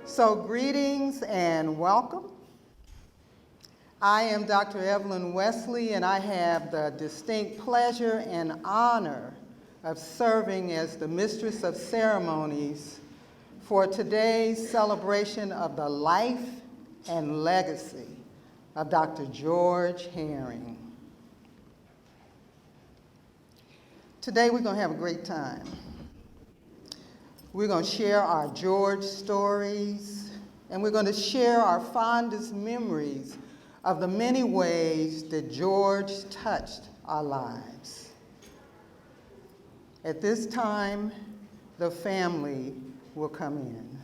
So greetings and welcome. I am Dr. Evelyn Wesley, and I have the distinct pleasure and honor of serving as the Mistress of Ceremonies for today's celebration of the life and legacy of Dr. George Herring. Today we're going to have a great time. We're going to share our George stories, and we're going to share our fondest memories of the many ways that George touched our lives. At this time, the family will come in.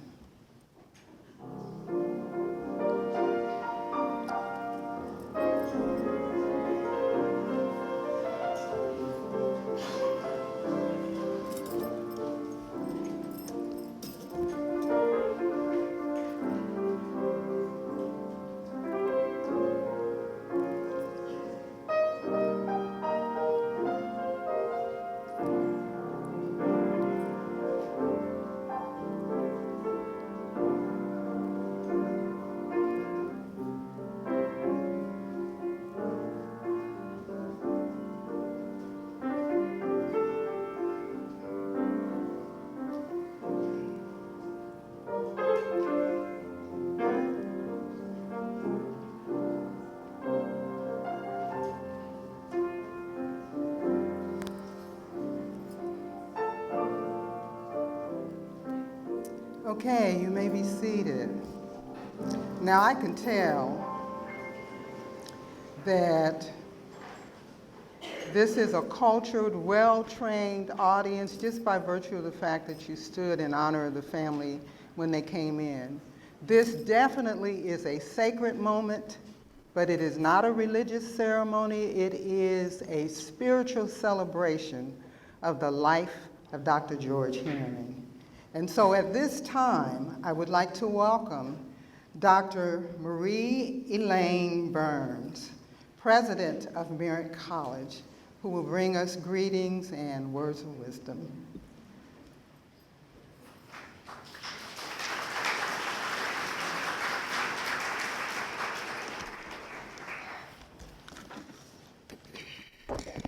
Okay, you may be seated. Now I can tell that this is a cultured, well-trained audience just by virtue of the fact that you stood in honor of the family when they came in. This definitely is a sacred moment, but it is not a religious ceremony. It is a spiritual celebration of the life of Dr. George Herring. And so at this time, I would like to welcome Dr. Marie Elaine Burns, President of Merritt College, who will bring us greetings and words of wisdom.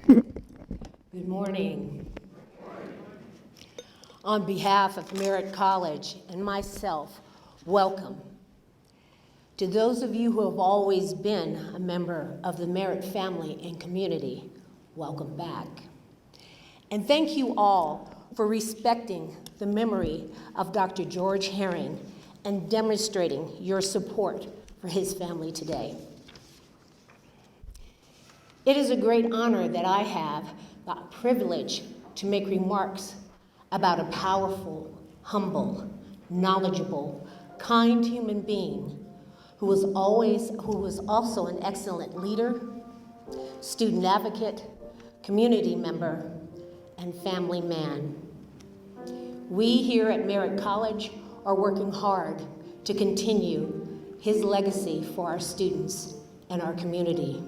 Good morning. On behalf of Merritt College and myself, welcome. To those of you who have always been a member of the Merritt family and community, welcome back. And thank you all for respecting the memory of Dr. George Herring and demonstrating your support for his family today. It is a great honor that I have the privilege to make remarks about a powerful, humble, knowledgeable, kind human being who was also an excellent leader, student advocate, community member, and family man. We here at Merritt College are working hard to continue his legacy for our students and our community.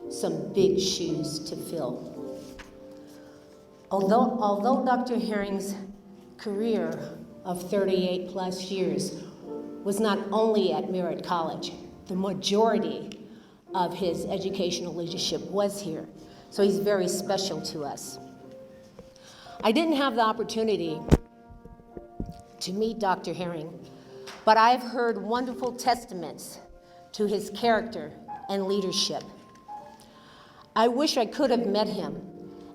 Some big shoes to fill. Although Dr. Herring's career of 38 plus years was not only at Merritt College, the majority of his educational leadership was here, so he's very special to us. I didn't have the opportunity to meet Dr. Herring, but I've heard wonderful testaments to his character and leadership. I wish I could have met him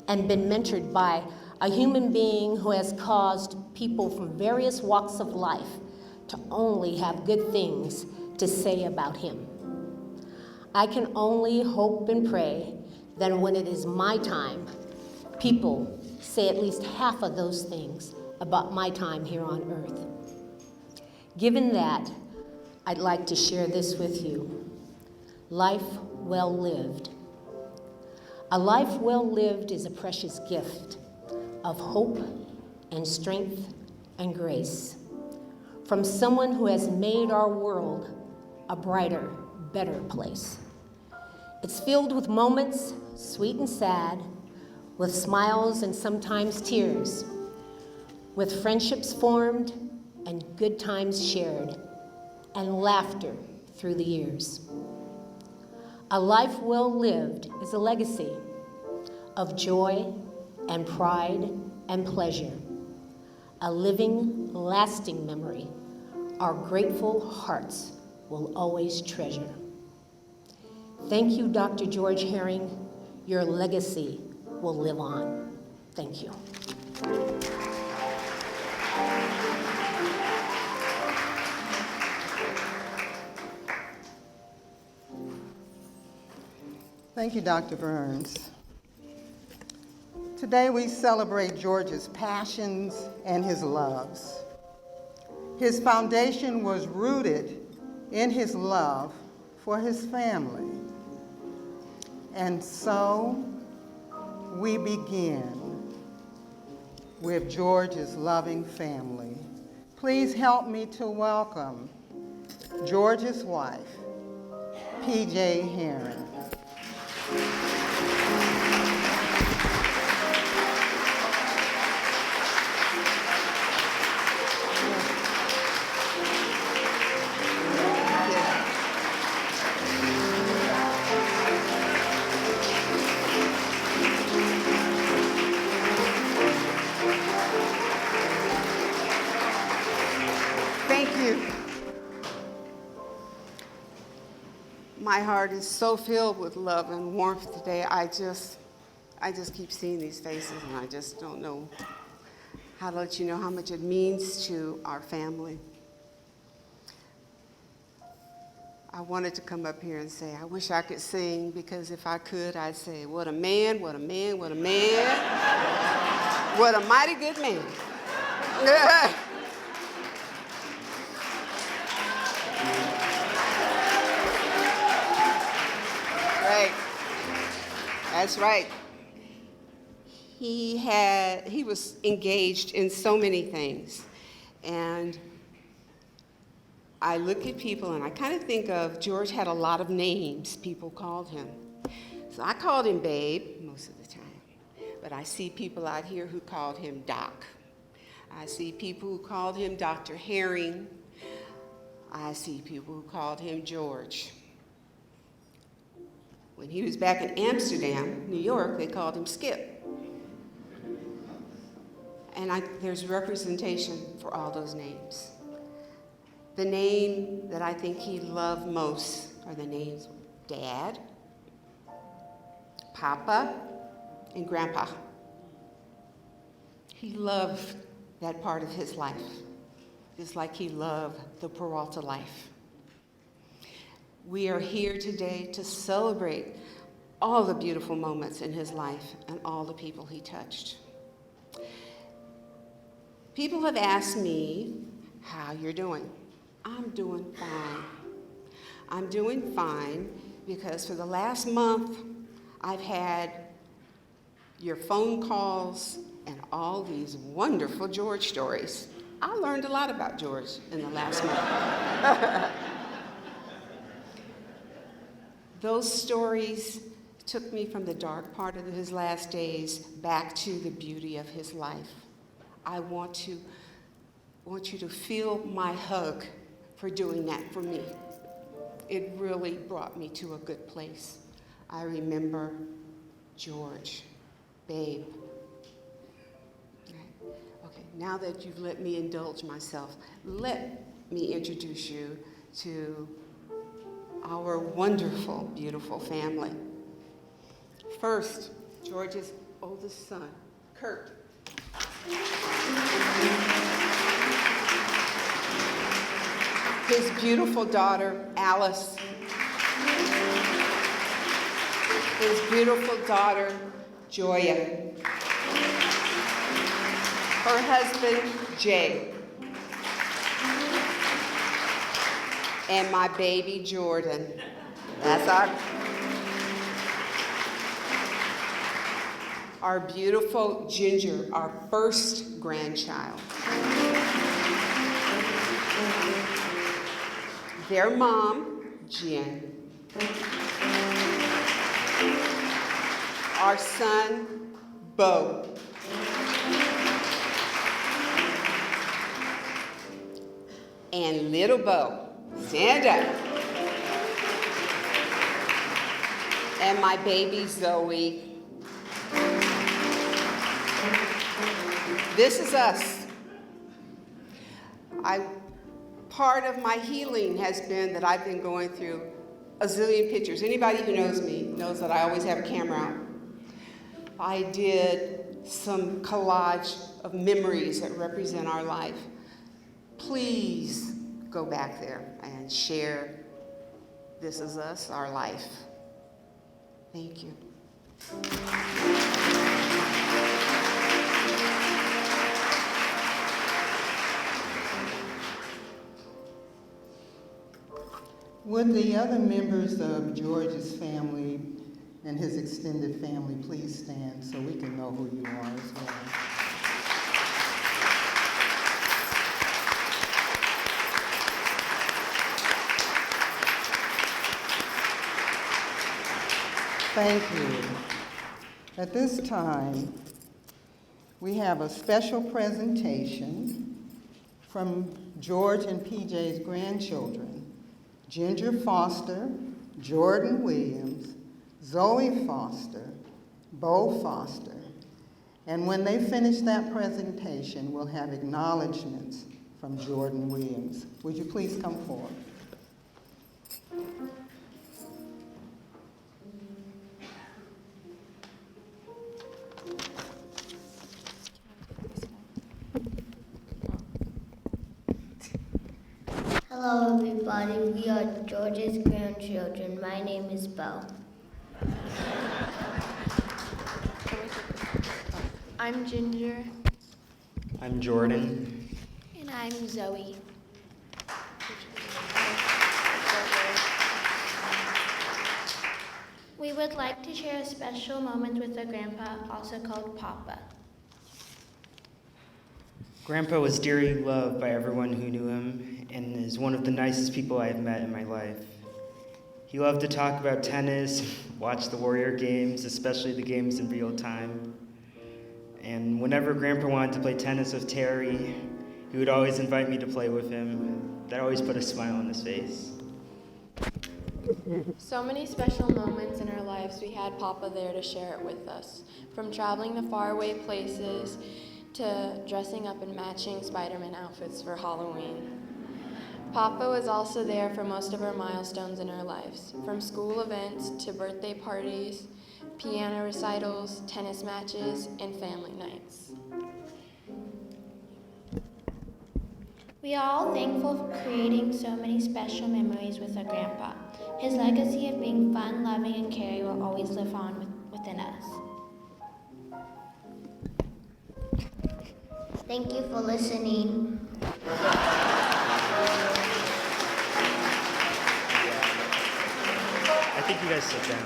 and been mentored by a human being who has caused people from various walks of life to only have good things to say about him. I can only hope and pray that when it is my time, people say at least half of those things about my time here on earth. Given that, I'd like to share this with you. Life well lived. A life well lived is a precious gift of hope and strength and grace from someone who has made our world a brighter, better place. It's filled with moments, sweet and sad, with smiles and sometimes tears, with friendships formed and good times shared, and laughter through the years. A life well lived is a legacy of joy and pride and pleasure, a living, lasting memory our grateful hearts will always treasure. Thank you, Dr. George Herring. Your legacy will live on. Thank you. Thank you, Dr. Burns. Today we celebrate George's passions and his loves. His foundation was rooted in his love for his family. And so we begin with George's loving family. Please help me to welcome George's wife, P.J. Herring. Thank you. My heart is so filled with love and warmth today. I just keep seeing these faces, and I just don't know how to let you know how much it means to our family. I wanted to come up here and say, I wish I could sing, because if I could, I'd say, what a man, what a man, what a man, what a mighty good man. Right. That's right. He was engaged in so many things. And I look at people and I kind of think of George had a lot of names people called him. So I called him Babe most of the time. But I see people out here who called him Doc. I see people who called him Dr. Herring. I see people who called him George. When he was back in Amsterdam, New York, they called him Skip. And there's representation for all those names. The name that I think he loved most are the names Dad, Papa, and Grandpa. He loved that part of his life, just like he loved the Peralta life. We are here today to celebrate all the beautiful moments in his life and all the people he touched. People have asked me how you're doing. I'm doing fine. I'm doing fine because for the last month, I've had your phone calls and all these wonderful George stories. I learned a lot about George in the last month. Those stories took me from the dark part of his last days back to the beauty of his life. I want you to feel my hug for doing that for me. It really brought me to a good place. I remember George, Babe. Okay, now that you've let me indulge myself, let me introduce you to our wonderful, beautiful family. First, George's oldest son, Kurt. His beautiful daughter, Alice. His beautiful daughter, Joya. Her husband, Jay. And my baby, Jordan. That's our beautiful Ginger, our first grandchild. Their mom, Jen. Our son, Bo. and little Bo. Stand up. And my baby Zoe. This is us. Part of my healing has been that I've been going through a zillion pictures. Anybody who knows me knows that I always have a camera out. I did some collage of memories that represent our life. Please go back there and share This Is Us, Our Life. Thank you. Would the other members of George's family and his extended family please stand so we can know who you are as well? Thank you. At this time, we have a special presentation from George and PJ's grandchildren, Ginger Foster, Jordan Williams, Zoe Foster, Bo Foster. And when they finish that presentation, we'll have acknowledgments from Jordan Williams. Would you please come forward? Hello everybody, we are George's grandchildren. My name is Bo. I'm Ginger. I'm Jordan. And I'm Zoe. We would like to share a special moment with our grandpa, also called Papa. Grandpa was dearly loved by everyone who knew him and is one of the nicest people I have met in my life. He loved to talk about tennis, watch the Warrior games, especially the games in real time. And whenever Grandpa wanted to play tennis with Terry, he would always invite me to play with him. That always put a smile on his face. So many special moments in our lives, we had Papa there to share it with us. From traveling to faraway places to dressing up in matching Spider-Man outfits for Halloween. Papa was also there for most of our milestones in our lives, from school events to birthday parties, piano recitals, tennis matches, and family nights. We are all thankful for creating so many special memories with our grandpa. His legacy of being fun, loving, and caring will always live on within us. Thank you for listening. I think you guys sit down.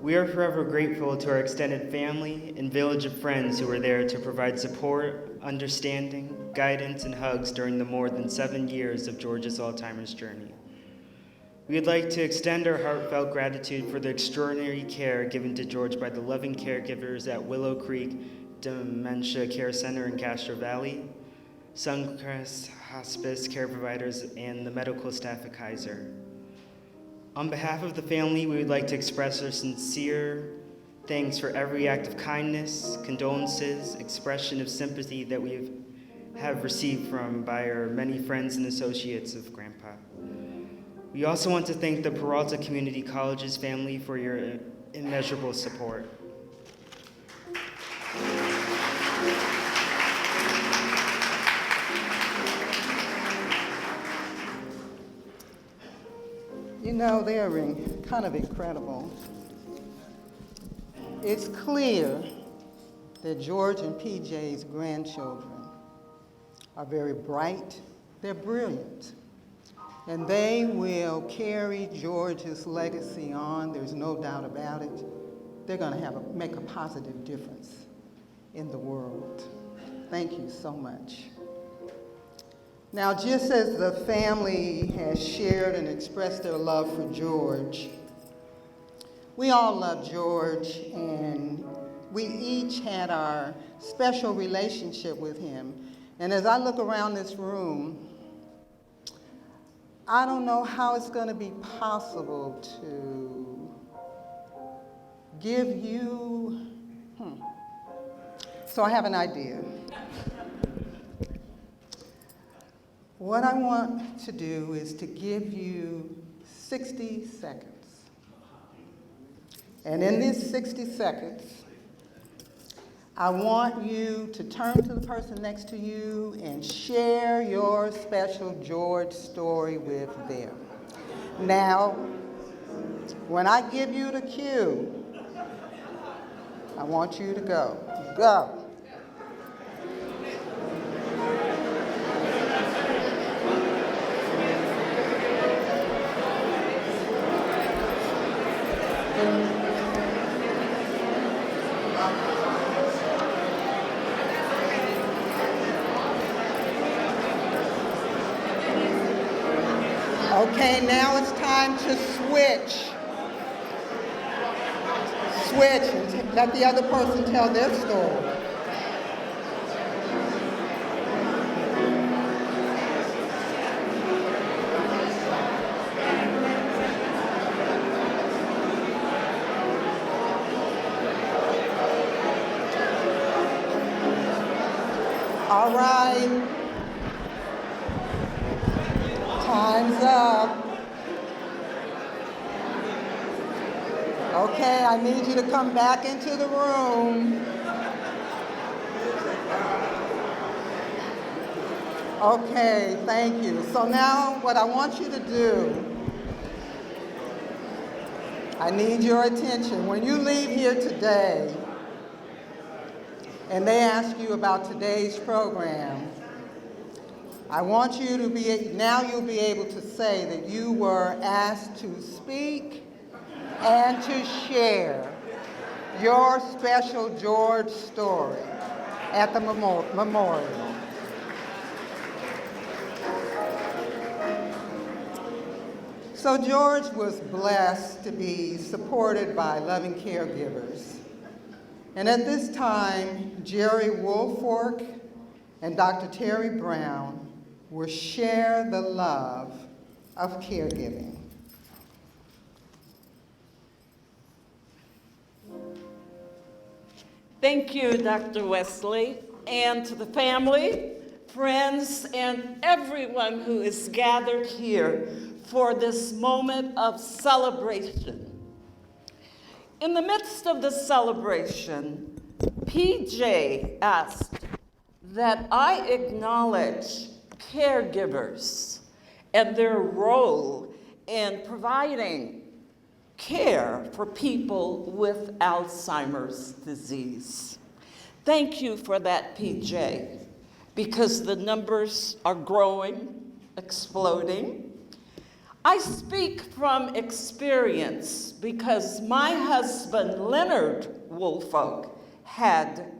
We are forever grateful to our extended family and village of friends who were there to provide support, understanding, guidance, and hugs during the more than 7 years of George's Alzheimer's journey. We would like to extend our heartfelt gratitude for the extraordinary care given to George by the loving caregivers at Willow Creek Dementia Care Center in Castro Valley, Suncrest Hospice care providers, and the medical staff at Kaiser. On behalf of the family, we would like to express our sincere thanks for every act of kindness, condolences, expression of sympathy that we have received by our many friends and associates of Grandpa. We also want to thank the Peralta Community Colleges family for your immeasurable support. You know, they are kind of incredible. It's clear that George and PJ's grandchildren are very bright, they're brilliant, and they will carry George's legacy on, there's no doubt about it. They're gonna make a positive difference in the world. Thank you so much. Now, just as the family has shared and expressed their love for George, we all love George, and we each had our special relationship with him. And as I look around this room, I don't know how it's going to be possible to give you, So I have an idea. What I want to do is to give you 60 seconds. And in these 60 seconds, I want you to turn to the person next to you and share your special George story with them. Now, when I give you the cue, I want you to go. Go. Okay, now it's time to switch. Switch and let the other person tell their story. All right. Time's up. Okay, I need you to come back into the room. Okay, thank you. So now what I want you to do, I need your attention. When you leave here today and they ask you about today's program, I want you to now you'll be able to say that you were asked to speak and to share your special George story at the memorial. So George was blessed to be supported by loving caregivers. And at this time, Jerry Woolfork and Dr. Terry Brown will share the love of caregiving. Thank you, Dr. Wesley, and to the family, friends, and everyone who is gathered here for this moment of celebration. In the midst of the celebration, PJ asked that I acknowledge caregivers and their role in providing care for people with Alzheimer's disease. Thank you for that, PJ, because the numbers are growing, exploding. I speak from experience because my husband, Leonard Woolfolk, had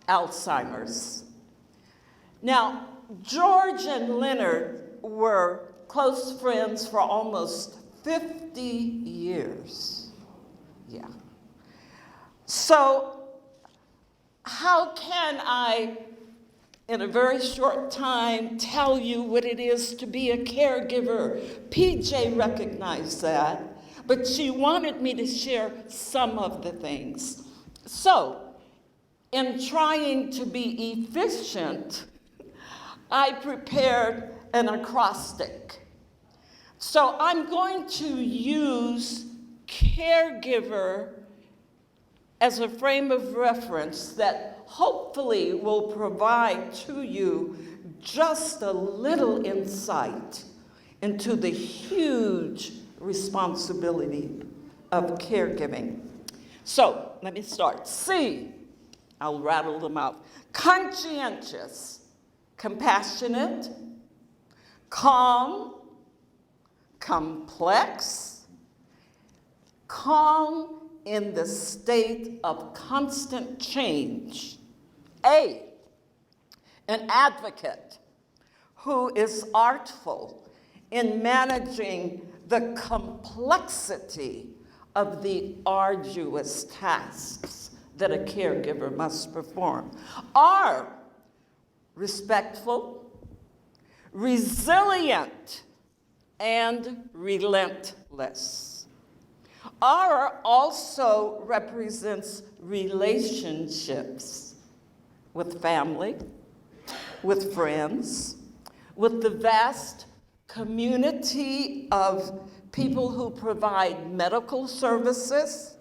Alzheimer's. Now, George and Leonard were close friends for almost 50 years. Yeah. So, how can I, in a very short time, tell you what it is to be a caregiver? PJ recognized that, but she wanted me to share some of the things. So, in trying to be efficient, I prepared an acrostic. So I'm going to use caregiver as a frame of reference that hopefully will provide to you just a little insight into the huge responsibility of caregiving. So let me start. C, I'll rattle them out. Conscientious, compassionate, calm, complex, calm in the state of constant change. A, an advocate who is artful in managing the complexity of the arduous tasks that a caregiver must perform are respectful, resilient, and relentless. R also represents relationships with family, with friends, with the vast community of people who provide medical services,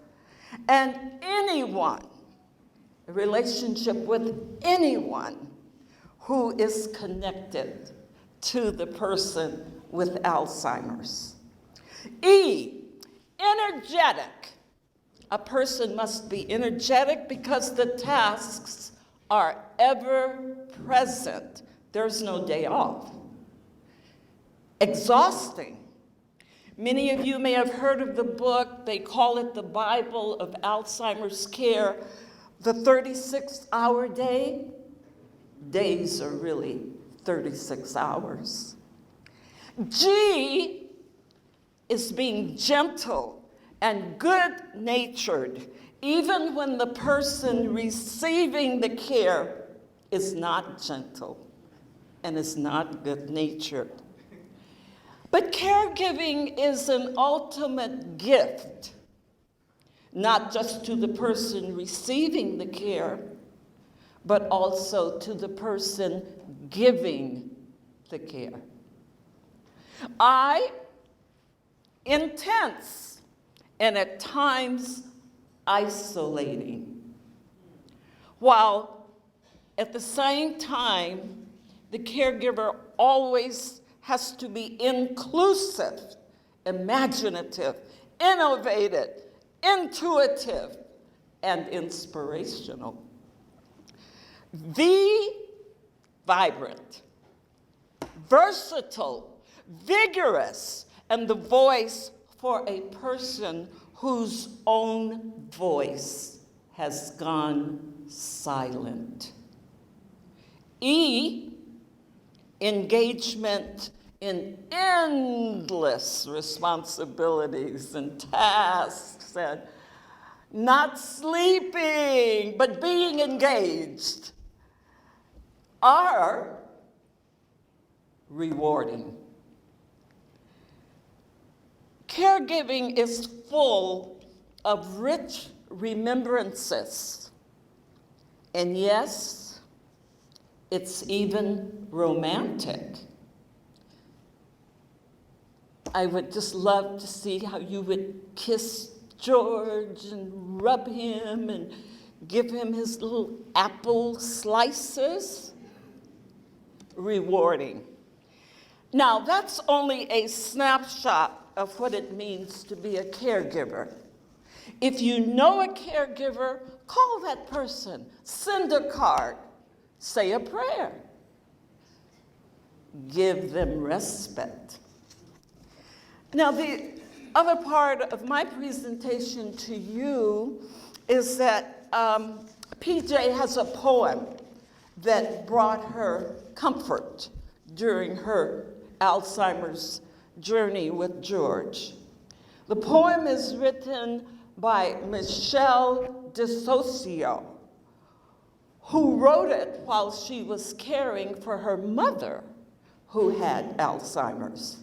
and anyone, a relationship with anyone who is connected to the person with Alzheimer's. E, energetic. A person must be energetic because the tasks are ever present. There's no day off. Exhausting. Many of you may have heard of the book, they call it the Bible of Alzheimer's care, the 36-hour day. Days are really 36 hours. G is being gentle and good-natured, even when the person receiving the care is not gentle and is not good-natured. But caregiving is an ultimate gift, not just to the person receiving the care, but also to the person giving the care. I, intense and at times isolating, while at the same time, the caregiver always has to be inclusive, imaginative, innovative, intuitive, and inspirational. V, vibrant, versatile, vigorous, and the voice for a person whose own voice has gone silent. E, engagement in endless responsibilities and tasks and not sleeping, but being engaged. R, rewarding. Caregiving is full of rich remembrances. And yes, it's even romantic. I would just love to see how you would kiss George and rub him and give him his little apple slices. Rewarding. Now, that's only a snapshot of what it means to be a caregiver. If you know a caregiver, call that person, send a card, say a prayer. Give them respite. Now, the other part of my presentation to you is that PJ has a poem that brought her comfort during her Alzheimer's journey with George. The poem is written by Michelle DeSocio, who wrote it while she was caring for her mother, who had Alzheimer's.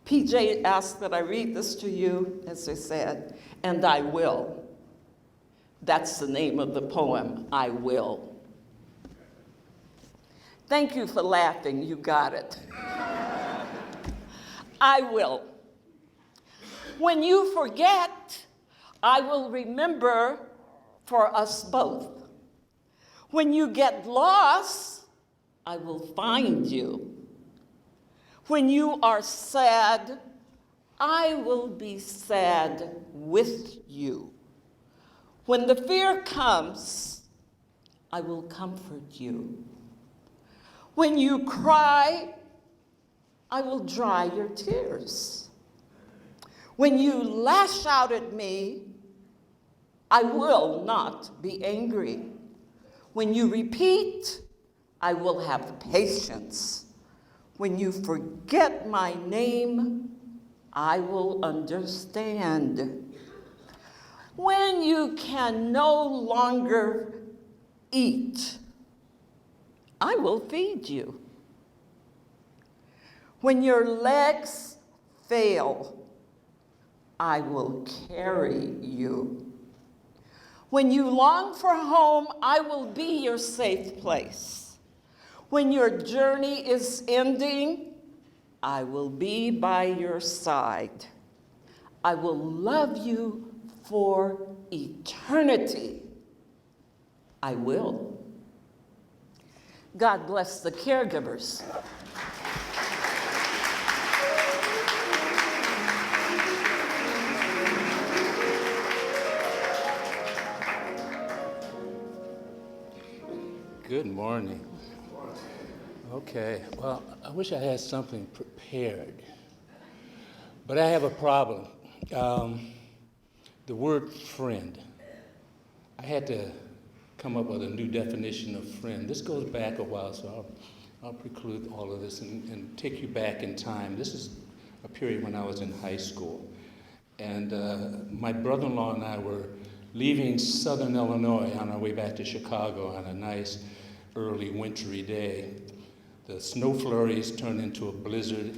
PJ asked that I read this to you, as I said, and I will. That's the name of the poem, I Will. Thank you for laughing, you got it. I will. When you forget, I will remember for us both. When you get lost, I will find you. When you are sad, I will be sad with you. When the fear comes, I will comfort you. When you cry, I will dry your tears. When you lash out at me, I will not be angry. When you repeat, I will have patience. When you forget my name, I will understand. When you can no longer eat, I will feed you. When your legs fail, I will carry you. When you long for home, I will be your safe place. When your journey is ending, I will be by your side. I will love you for eternity. I will. God bless the caregivers. Good morning. Okay, well, I wish I had something prepared, but I have a problem. The word friend. I had to come up with a new definition of friend. This goes back a while, so I'll preclude all of this and take you back in time. This is a period when I was in high school, and my brother-in-law and I were leaving southern Illinois on our way back to Chicago on a nice early wintry day. The snow flurries turned into a blizzard,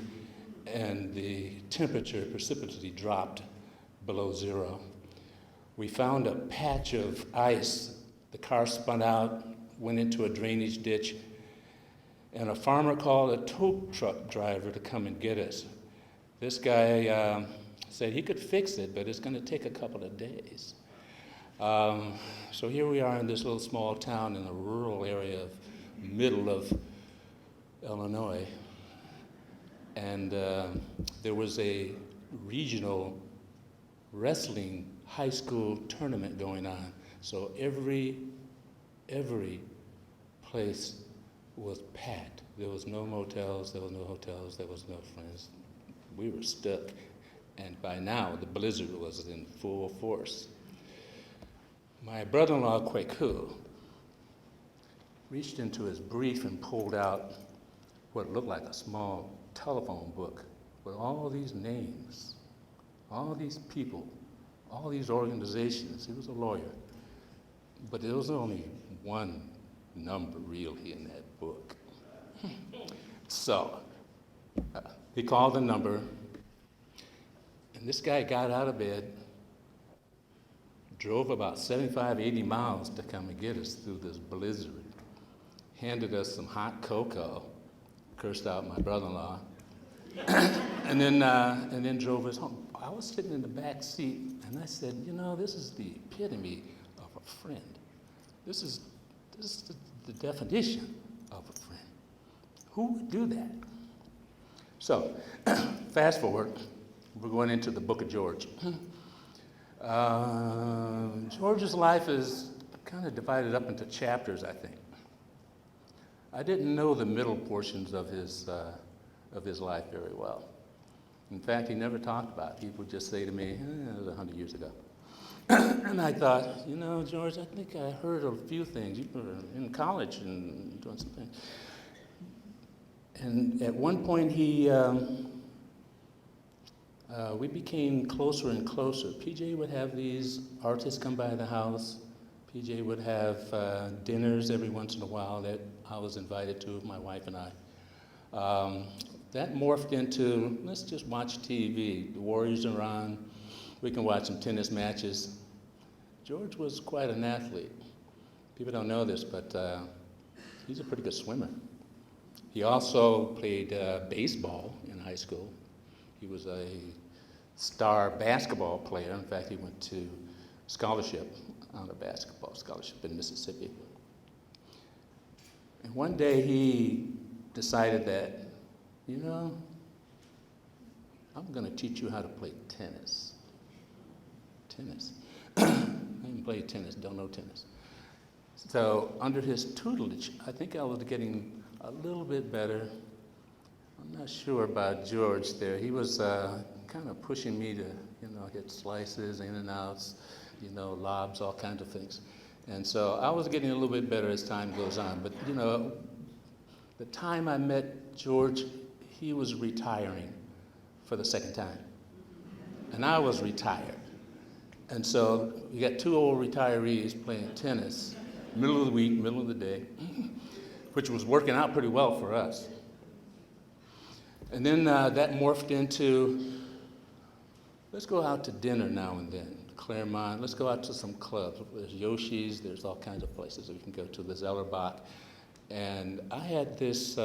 and the temperature precipitously dropped below zero. We found a patch of ice. The car spun out, went into a drainage ditch, and a farmer called a tow truck driver to come and get us. This guy said he could fix it, but it's going to take a couple of days. So here we are in this little small town in a rural area of middle of Illinois, and there was a regional wrestling high school tournament going on. So every place was packed. There was no motels, there was no hotels, there was no friends. We were stuck, and by now the blizzard was in full force. My brother-in-law, Kwaku, reached into his brief and pulled out what looked like a small telephone book with all these names, all these people, all these organizations. He was a lawyer, but there was only one number really in that book. So he called the number, and this guy got out of bed, drove about 75, 80 miles to come and get us through this blizzard, handed us some hot cocoa, cursed out my brother-in-law, and then drove us home. I was sitting in the back seat, and I said, you know, this is the epitome of a friend. This is the definition of a friend. Who would do that? So, fast forward, we're going into the book of George. George's life is kind of divided up into chapters, I think. I didn't know the middle portions of his life very well. In fact, he never talked about it. He would just say to me, it was 100 years ago. And I thought, you know, George, I think I heard a few things. You were in college and doing some things. And at one point, we became closer and closer. PJ would have these artists come by the house. PJ would have dinners every once in a while that I was invited to, my wife and I. That morphed into, let's just watch TV. The Warriors are on. We can watch some tennis matches. George was quite an athlete. People don't know this, but he's a pretty good swimmer. He also played baseball in high school. He was a star basketball player. In fact, he went to scholarship on a basketball scholarship in Mississippi. And one day he decided that, you know, I'm going to teach you how to play tennis. Tennis. I haven't played tennis, don't know tennis. So under his tutelage, I think I was getting a little bit better. I'm not sure about George there. He was kind of pushing me to, you know, hit slices, in and outs, you know, lobs, all kinds of things. And so I was getting a little bit better as time goes on. But, you know, the time I met George, he was retiring for the second time. And I was retired. And so you got two old retirees playing tennis, middle of the week, middle of the day, which was working out pretty well for us. And then that morphed into, let's go out to dinner now and then. Claremont, let's go out to some clubs. There's Yoshi's, there's all kinds of places that we can go to, the Zellerbach. And I had this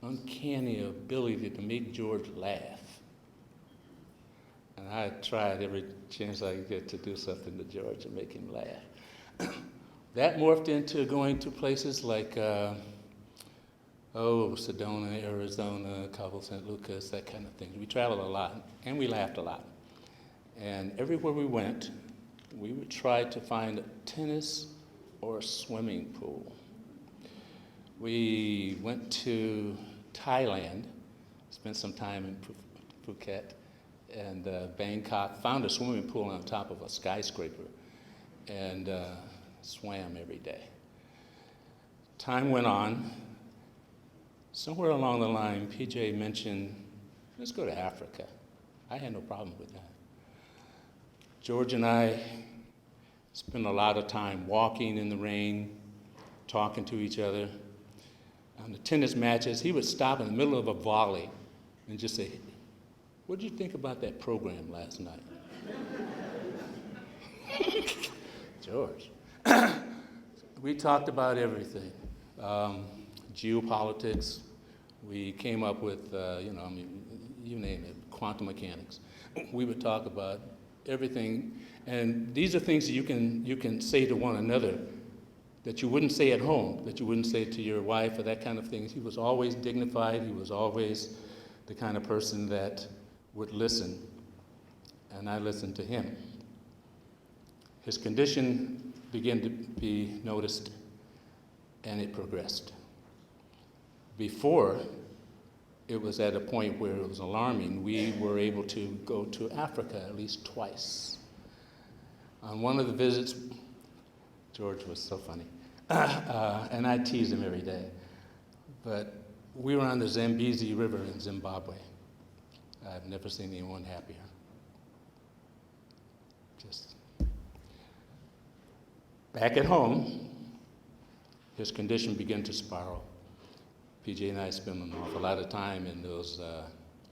uncanny ability to make George laugh. And I tried every chance I could get to do something to George and make him laugh. That morphed into going to places like, Sedona, Arizona, Cabo San Lucas, that kind of thing. We traveled a lot, and we laughed a lot. And everywhere we went, we would try to find a tennis or a swimming pool. We went to Thailand, spent some time in Phuket, and Bangkok, found a swimming pool on top of a skyscraper, and swam every day. Time went on. Somewhere along the line, PJ mentioned, let's go to Africa. I had no problem with that. George and I spent a lot of time walking in the rain, talking to each other. On the tennis matches, he would stop in the middle of a volley and just say, what did you think about that program last night? George. We talked about everything. Geopolitics. We came up with, you name it, quantum mechanics. We would talk about everything, and these are things that you can say to one another that you wouldn't say at home, that you wouldn't say to your wife or that kind of thing. He was always dignified. He was always the kind of person that would listen, and I listened to him. His condition began to be noticed, and it progressed. Before it was at a point where it was alarming, we were able to go to Africa at least twice. On one of the visits, George was so funny, and I tease him every day, but we were on the Zambezi River in Zimbabwe. I've never seen anyone happier. Just back at home, his condition began to spiral. PJ and I spent an awful lot of time in those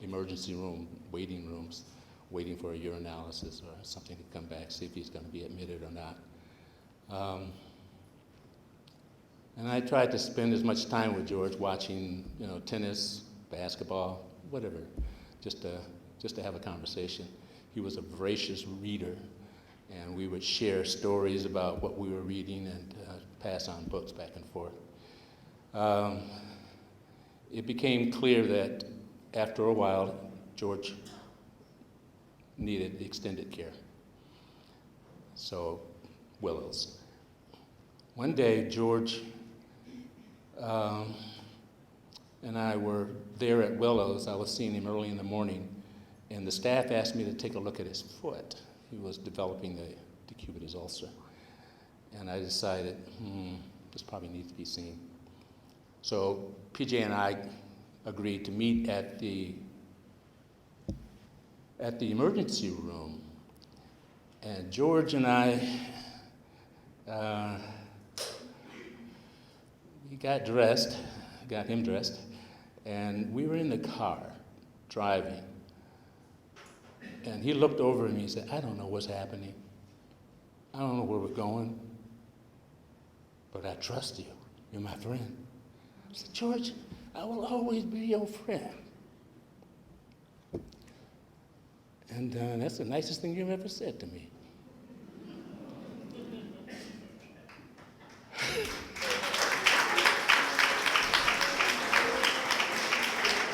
emergency room, waiting rooms, waiting for a urinalysis or something to come back, see if he's going to be admitted or not. And I tried to spend as much time with George watching, tennis, basketball, whatever, just to have a conversation. He was a voracious reader, and we would share stories about what we were reading and pass on books back and forth. It became clear that after a while, George needed extended care. So, Willows. One day, George and I were there at Willows. I was seeing him early in the morning, and the staff asked me to take a look at his foot. He was developing the decubitus ulcer. And I decided, this probably needs to be seen. So PJ and I agreed to meet at the emergency room. And George and I, we got him dressed, and we were in the car driving. And he looked over at me and said, I don't know what's happening. I don't know where we're going, but I trust you. You're my friend. I said, George, I will always be your friend. And that's the nicest thing you've ever said to me.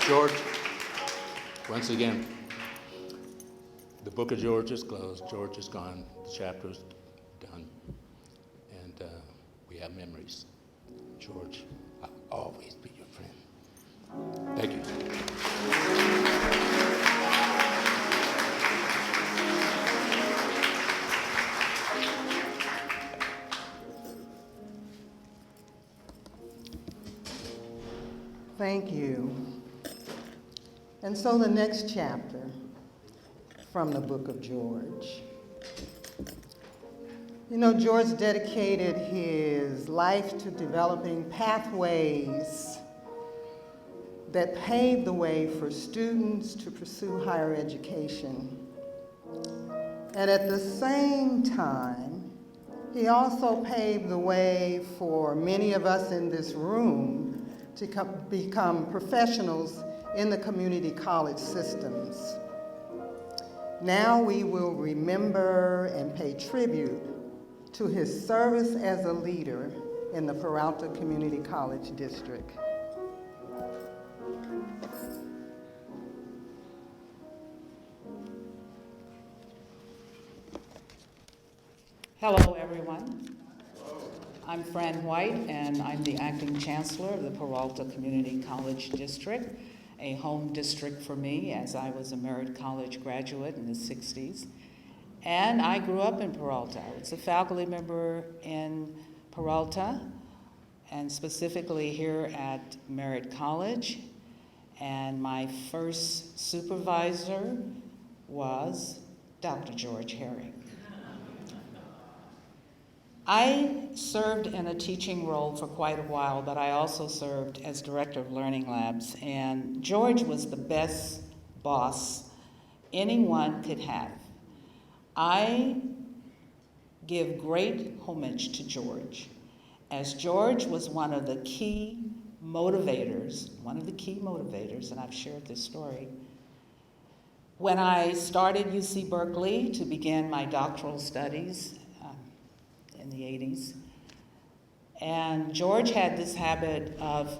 George, once again, the book of George is closed. George is gone. The chapter is done. And we have memories. George, I'll always be your friend. Thank you. Thank you. And so the next chapter from the book of George. You know, George dedicated his life to developing pathways that paved the way for students to pursue higher education. And at the same time, he also paved the way for many of us in this room to become professionals in the community college systems. Now we will remember and pay tribute to his service as a leader in the Peralta Community College District. Hello, everyone. I'm Fran White, and I'm the acting chancellor of the Peralta Community College District, a home district for me as I was a Merritt College graduate in the 60s. And I grew up in Peralta. I was a faculty member in Peralta, and specifically here at Merritt College. And my first supervisor was Dr. George Herring. I served in a teaching role for quite a while, but I also served as director of learning labs. And George was the best boss anyone could have. I give great homage to George, as George was one of the key motivators, and I've shared this story. When I started UC Berkeley to begin my doctoral studies in the 80s, and George had this habit of,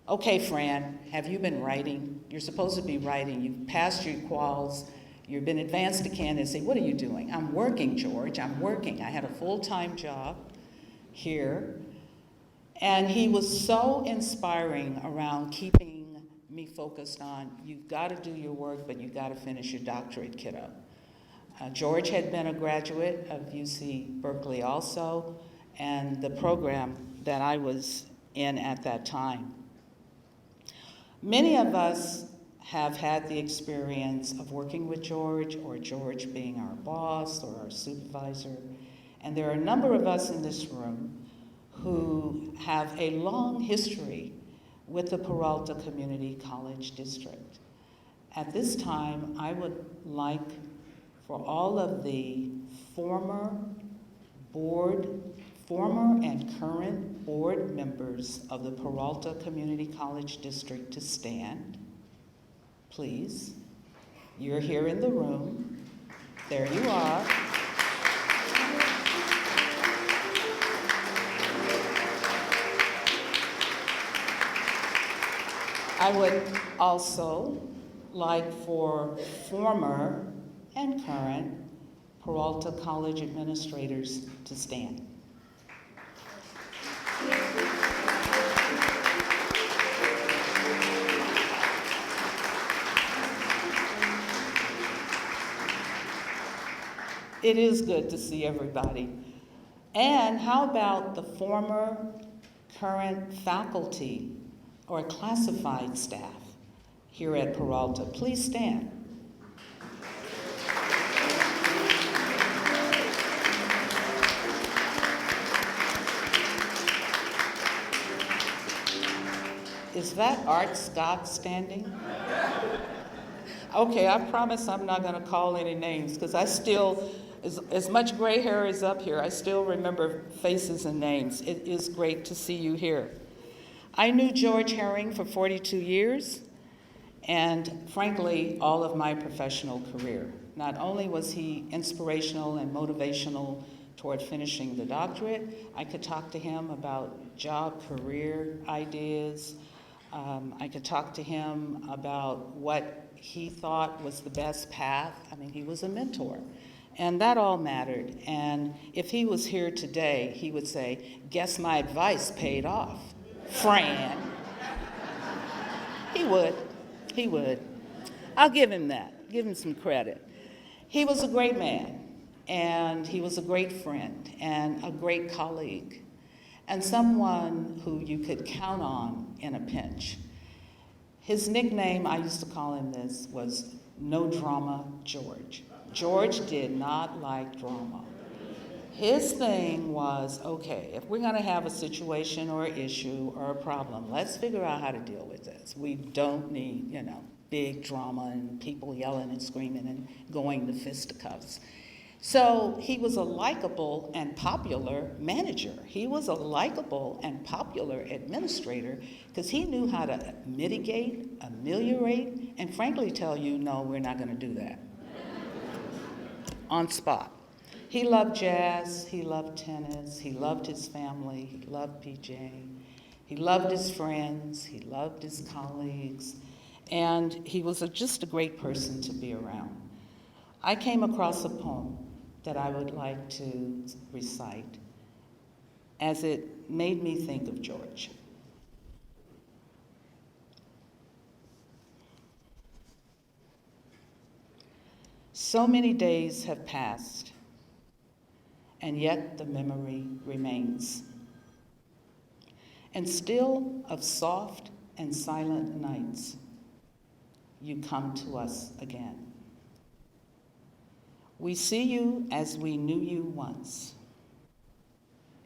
okay, Fran, have you been writing? You're supposed to be writing. You've passed your quals. You've been advanced to candidacy. What are you doing? I'm working, George. I'm working. I had a full-time job here. And he was so inspiring around keeping me focused on, you've got to do your work, but you've got to finish your doctorate, kiddo. George had been a graduate of UC Berkeley also, and the program that I was in at that time. Many of us have had the experience of working with George, or George being our boss or our supervisor. And there are a number of us in this room who have a long history with the Peralta Community College District. At this time, I would like for all of the former and current board members of the Peralta Community College District to stand. Please. You're here in the room. There you are. I would also like for former and current Peralta College administrators to stand. It is good to see everybody. And how about the former, current faculty or classified staff here at Peralta? Please stand. Is that Art Scott standing? Okay, I promise I'm not going to call any names, because I still, as much gray hair is up here, I still remember faces and names. It is great to see you here. I knew George Herring for 42 years, and frankly, all of my professional career. Not only was he inspirational and motivational toward finishing the doctorate, I could talk to him about job, career ideas. I could talk to him about what he thought was the best path. I mean, he was a mentor, and that all mattered. And if he was here today, he would say, guess my advice paid off, Fran. He would. I'll give him that, give him some credit. He was a great man, and he was a great friend, and a great colleague, and someone who you could count on in a pinch. His nickname, I used to call him this, was No Drama George. George did not like drama. His thing was, okay, if we're gonna have a situation or an issue or a problem, let's figure out how to deal with this. We don't need, big drama and people yelling and screaming and going to fisticuffs. So he was a likable and popular manager. He was a likable and popular administrator because he knew how to mitigate, ameliorate, and frankly tell you, no, we're not gonna do that. On spot. He loved jazz, he loved tennis, he loved his family, he loved PJ, he loved his friends, he loved his colleagues, and he was just a great person to be around. I came across a poem that I would like to recite as it made me think of George. So many days have passed, and yet the memory remains. And still of soft and silent nights, you come to us again. We see you as we knew you once.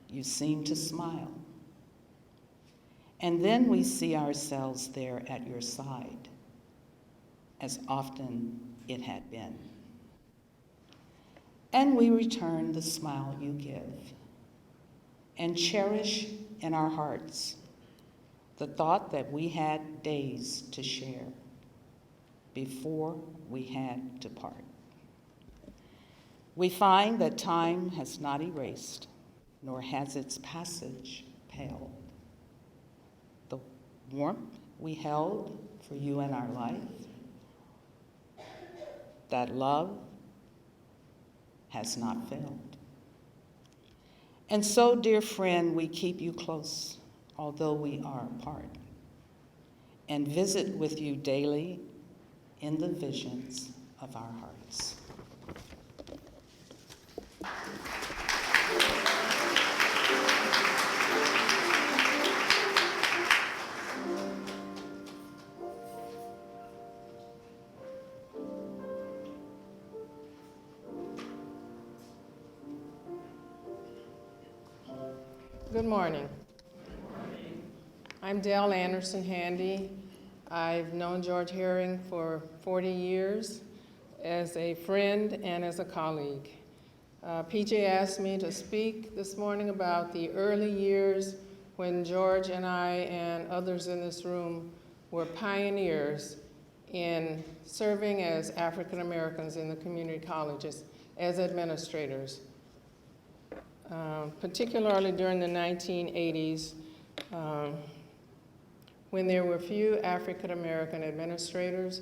You seem to smile. And then we see ourselves there at your side, as often it had been. And we return the smile you give and cherish in our hearts the thought that we had days to share before we had to part. We find that time has not erased, nor has its passage paled. The warmth we held for you in our life, that love has not failed. And so, dear friend, we keep you close, although we are apart, and visit with you daily in the visions of our hearts. Good morning. I'm Dale Anderson Handy. I've known George Herring for 40 years as a friend and as a colleague. PJ asked me to speak this morning about the early years when George and I and others in this room were pioneers in serving as African Americans in the community colleges as administrators. Particularly during the 1980s, when there were few African American administrators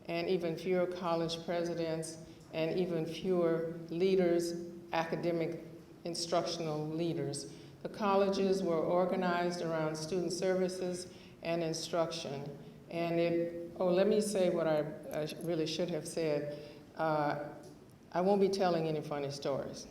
and even fewer college presidents and even fewer leaders, academic instructional leaders. The colleges were organized around student services and instruction. And let me say what I really should have said. I won't be telling any funny stories.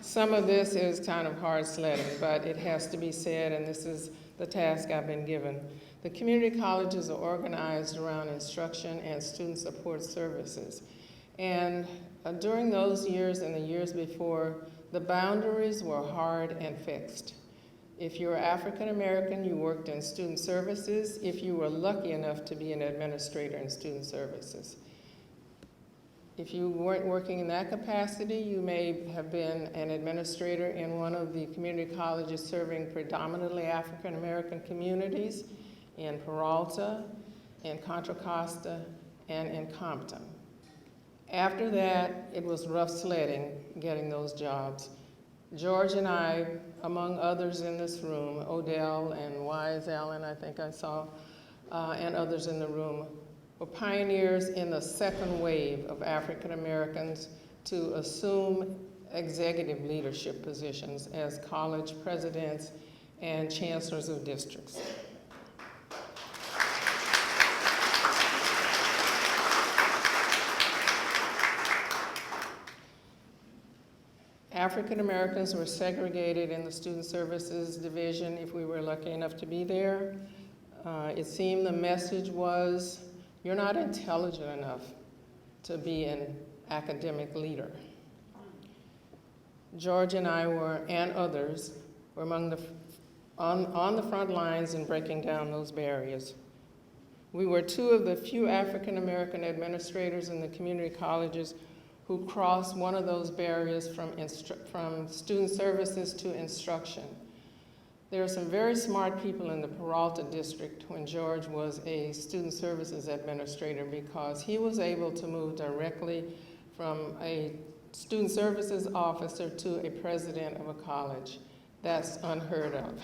Some of this is kind of hard sledding, but it has to be said, and this is the task I've been given. The community colleges are organized around instruction and student support services. And during those years and the years before, the boundaries were hard and fixed. If you were African American, you worked in student services, if you were lucky enough to be an administrator in student services. If you weren't working in that capacity, you may have been an administrator in one of the community colleges serving predominantly African American communities in Peralta, in Contra Costa, and in Compton. After that, it was rough sledding getting those jobs. George and I, among others in this room, Odell and Wise Allen, I think I saw, and others in the room, were pioneers in the second wave of African Americans to assume executive leadership positions as college presidents and chancellors of districts. African Americans were segregated in the student services division if we were lucky enough to be there. It seemed the message was, you're not intelligent enough to be an academic leader. George and I were, and others, were among on the front lines in breaking down those barriers. We were two of the few African American administrators in the community colleges who crossed one of those barriers from student services to instruction. There are some very smart people in the Peralta District when George was a student services administrator, because he was able to move directly from a student services officer to a president of a college. That's unheard of.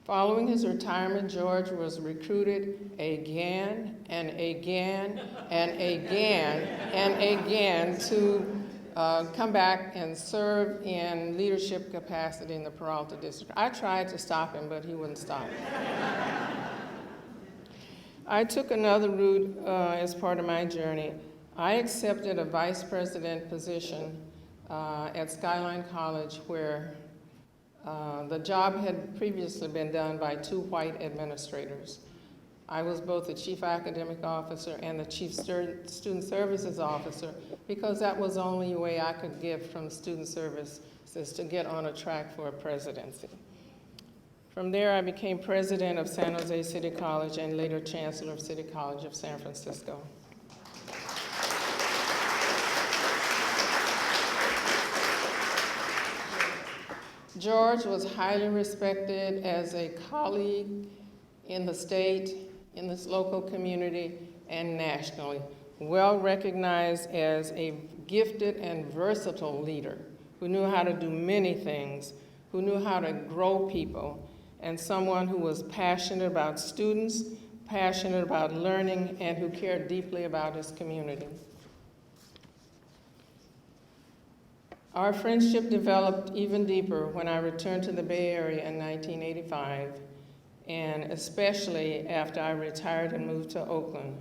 Following his retirement, George was recruited again and again and again and again to come back and serve in leadership capacity in the Peralta District. I tried to stop him, but he wouldn't stop. I took another route as part of my journey. I accepted a vice president position at Skyline College, where the job had previously been done by two white administrators. I was both the chief academic officer and the chief student services officer, because that was the only way I could give from student services to get on a track for a presidency. From there, I became president of San Jose City College and later chancellor of City College of San Francisco. George was highly respected as a colleague in the state, in this local community, and nationally. Well recognized as a gifted and versatile leader who knew how to do many things, who knew how to grow people, and someone who was passionate about students, passionate about learning, and who cared deeply about his community. Our friendship developed even deeper when I returned to the Bay Area in 1985, and especially after I retired and moved to Oakland.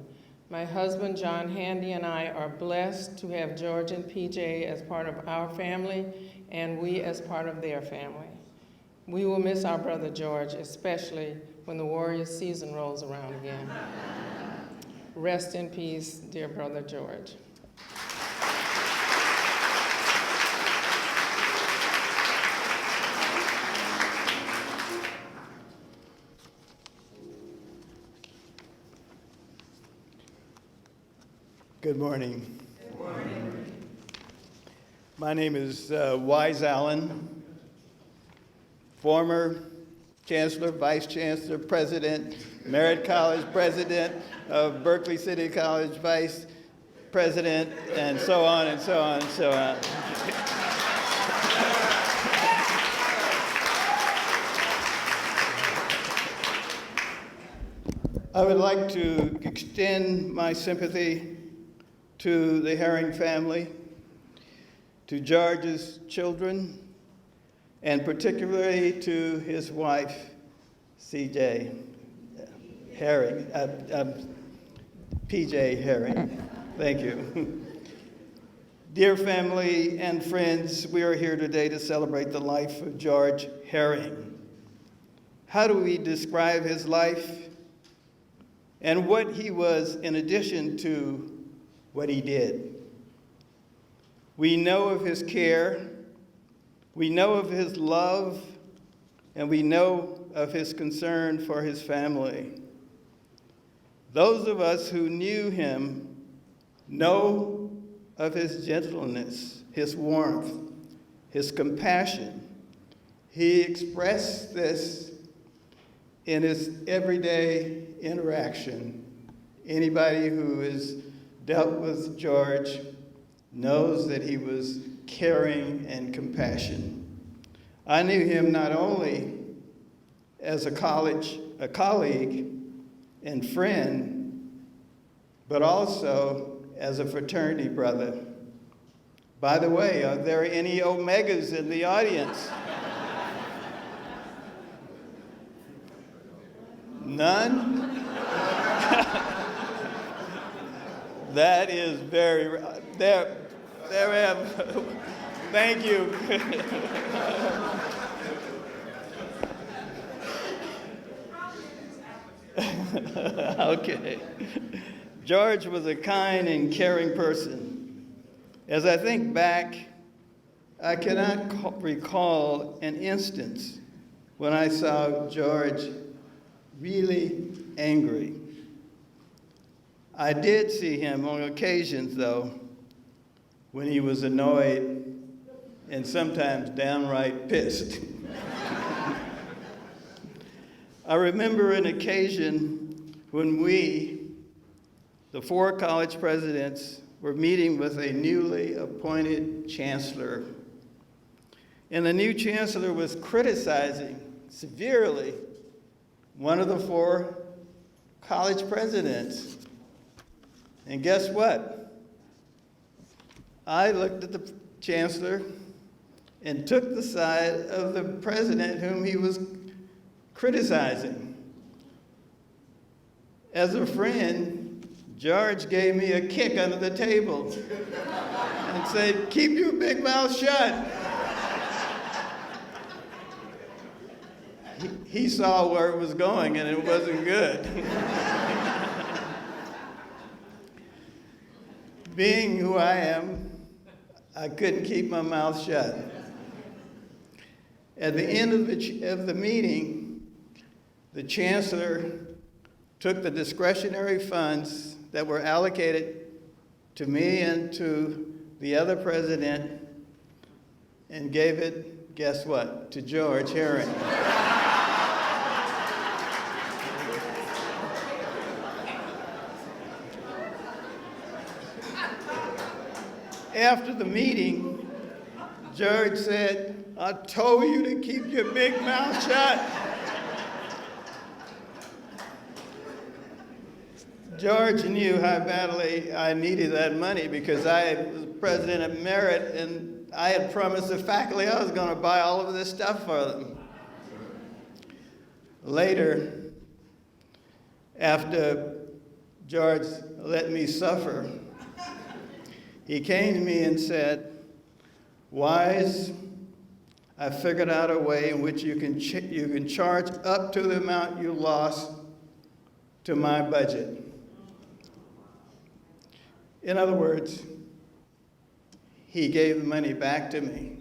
My husband, John Handy, and I are blessed to have George and PJ as part of our family, and we as part of their family. We will miss our brother George, especially when the Warriors season rolls around again. Rest in peace, dear brother George. Good morning. Good morning. My name is Wise Allen, former Chancellor, Vice Chancellor, President, Merritt College President of Berkeley City College, Vice President, and so on and so on and so on. I would like to extend my sympathy to the Herring family, to George's children, and particularly to his wife, C.J. Herring, P.J. Herring. Thank you. Dear family and friends, we are here today to celebrate the life of George Herring. How do we describe his life and what he was in addition to what he did? We know of his care, we know of his love, and we know of his concern for his family. Those of us who knew him know of his gentleness, his warmth, his compassion. He expressed this in his everyday interaction. Anybody who has dealt with George knows that he was caring and compassionate. I knew him not only as a colleague and friend, but also as a fraternity brother. By the way, are there any Omegas in the audience? None? That is very, there we have, thank you. Okay. George was a kind and caring person. As I think back, I cannot recall an instance when I saw George really angry. I did see him on occasions, though, when he was annoyed and sometimes downright pissed. I remember an occasion when we, the 4 college presidents, were meeting with a newly appointed chancellor. And the new chancellor was criticizing severely one of the 4 college presidents. And guess what? I looked at the chancellor and took the side of the president whom he was criticizing. As a friend, George gave me a kick under the table and said, "Keep your big mouth shut." He saw where it was going and it wasn't good. Being who I am, I couldn't keep my mouth shut. At the end of the meeting, the chancellor took the discretionary funds that were allocated to me and to the other president and gave it, guess what, to George Herring. After the meeting, George said, "I told you to keep your big mouth shut." George knew how badly I needed that money because I was president of Merritt and I had promised the faculty I was going to buy all of this stuff for them. Later, after George let me suffer, he came to me and said, "Wise, I figured out a way in which you can charge up to the amount you lost to my budget." In other words, he gave the money back to me,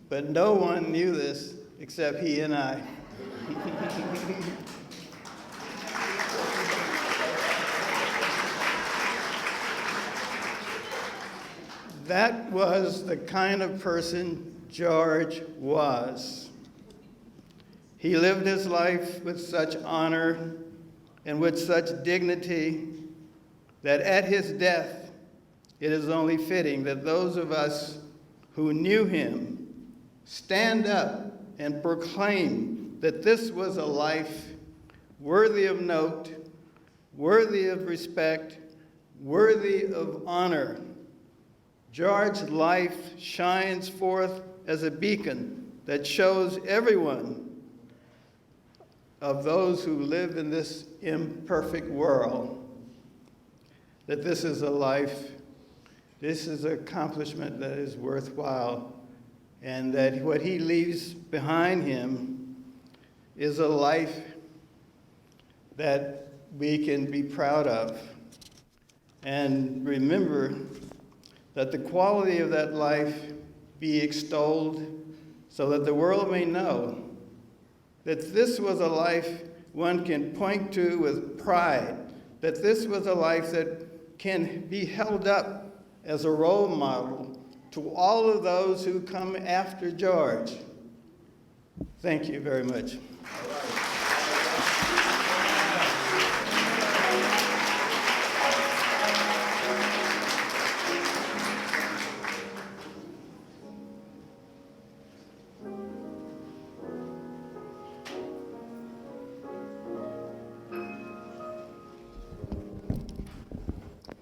but no one knew this except he and I. That was the kind of person George was. He lived his life with such honor and with such dignity that at his death, it is only fitting that those of us who knew him stand up and proclaim that this was a life worthy of note, worthy of respect, worthy of honor. George's life shines forth as a beacon that shows everyone of those who live in this imperfect world that this is a life, this is an accomplishment that is worthwhile, and that what he leaves behind him is a life that we can be proud of. And remember that the quality of that life be extolled so that the world may know that this was a life one can point to with pride, that this was a life that can be held up as a role model to all of those who come after George. Thank you very much.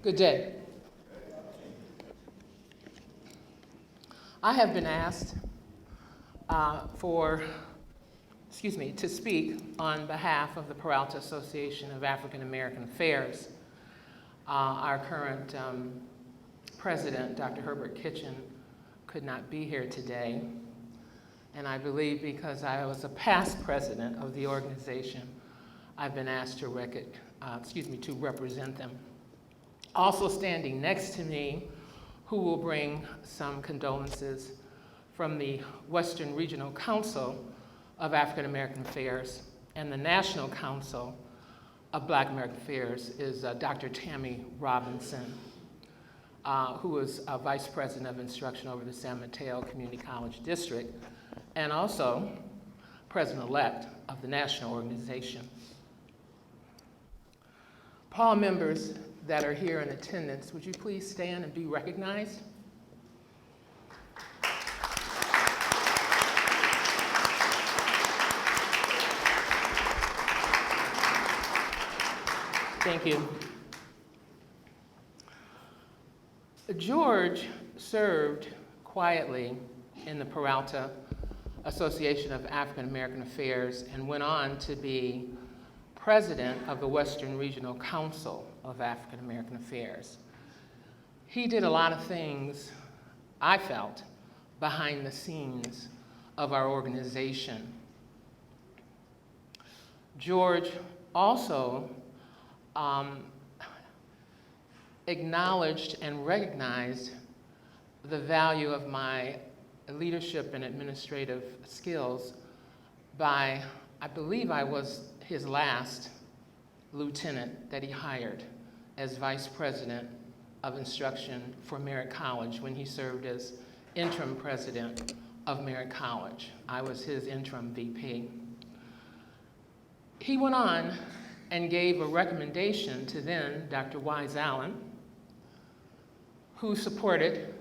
Good day. I have been asked to speak on behalf of the Peralta Association of African American Affairs. Our current president, Dr. Herbert Kitchen, could not be here today. And I believe because I was a past president of the organization, I've been asked to represent them. Also standing next to me, who will bring some condolences from the Western Regional Council of African American Affairs and the National Council of Black American Affairs, is Dr. Tammy Robinson, who is Vice President of Instruction over the San Mateo Community College District, and also President-elect of the national organization. Paul members that are here in attendance, would you please stand and be recognized? Thank you. George served quietly in the Peralta Association of African American Affairs and went on to be president of the Western Regional Council of African American Affairs. He did a lot of things, I felt, behind the scenes of our organization. George also acknowledged and recognized the value of my leadership and administrative skills by, I believe I was his last lieutenant that he hired as Vice President of Instruction for Merritt College when he served as Interim President of Merritt College. I was his interim VP. He went on and gave a recommendation to then Dr. Wise Allen, who supported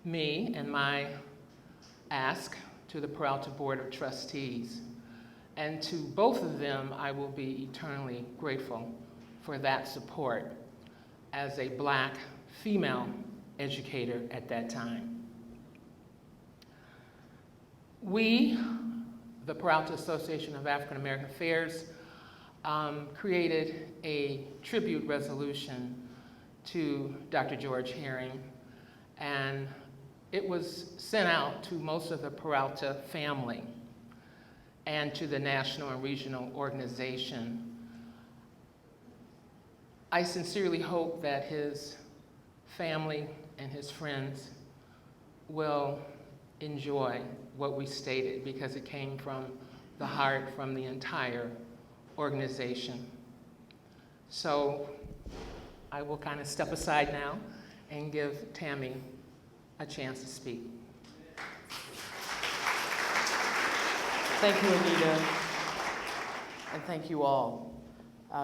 me and my ask to the Peralta Board of Trustees. And to both of them, I will be eternally grateful for that support as a Black female educator at that time. We, the Peralta Association of African American Affairs, created a tribute resolution to Dr. George Herring, and it was sent out to most of the Peralta family and to the national and regional organization. I sincerely hope that his family and his friends will enjoy what we stated, because it came from the heart, from the entire organization. So I will kind of step aside now and give Tammy a chance to speak. Thank you, Anita, and thank you all.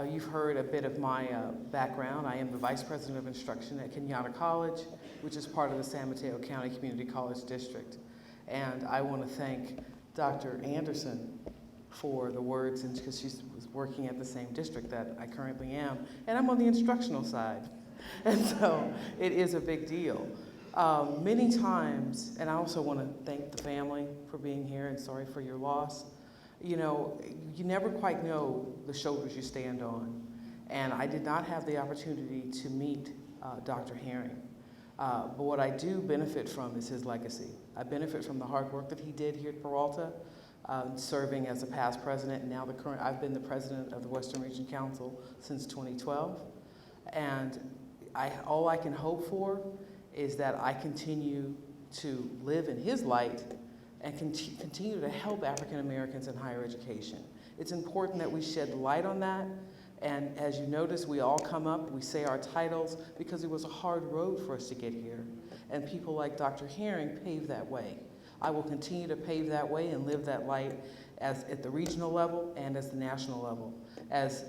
You've heard a bit of my background. I am the Vice President of Instruction at Kenyatta College, which is part of the San Mateo County Community College District. And I want to thank Dr. Anderson for the words, because she was working at the same district that I currently am, and I'm on the instructional side. And so it is a big deal. Many times, and I also want to thank the family for being here, and sorry for your loss. You know, you never quite know the shoulders you stand on. And I did not have the opportunity to meet Dr. Herring. But what I do benefit from is his legacy. I benefit from the hard work that he did here at Peralta, serving as a past president, and now I've been the president of the Western Region Council since 2012. And all I can hope for is that I continue to live in his light and continue to help African Americans in higher education. It's important that we shed light on that. And as you notice, we all come up, we say our titles, because it was a hard road for us to get here. And people like Dr. Herring paved that way. I will continue to pave that way and live that light at the regional level and at the national level. As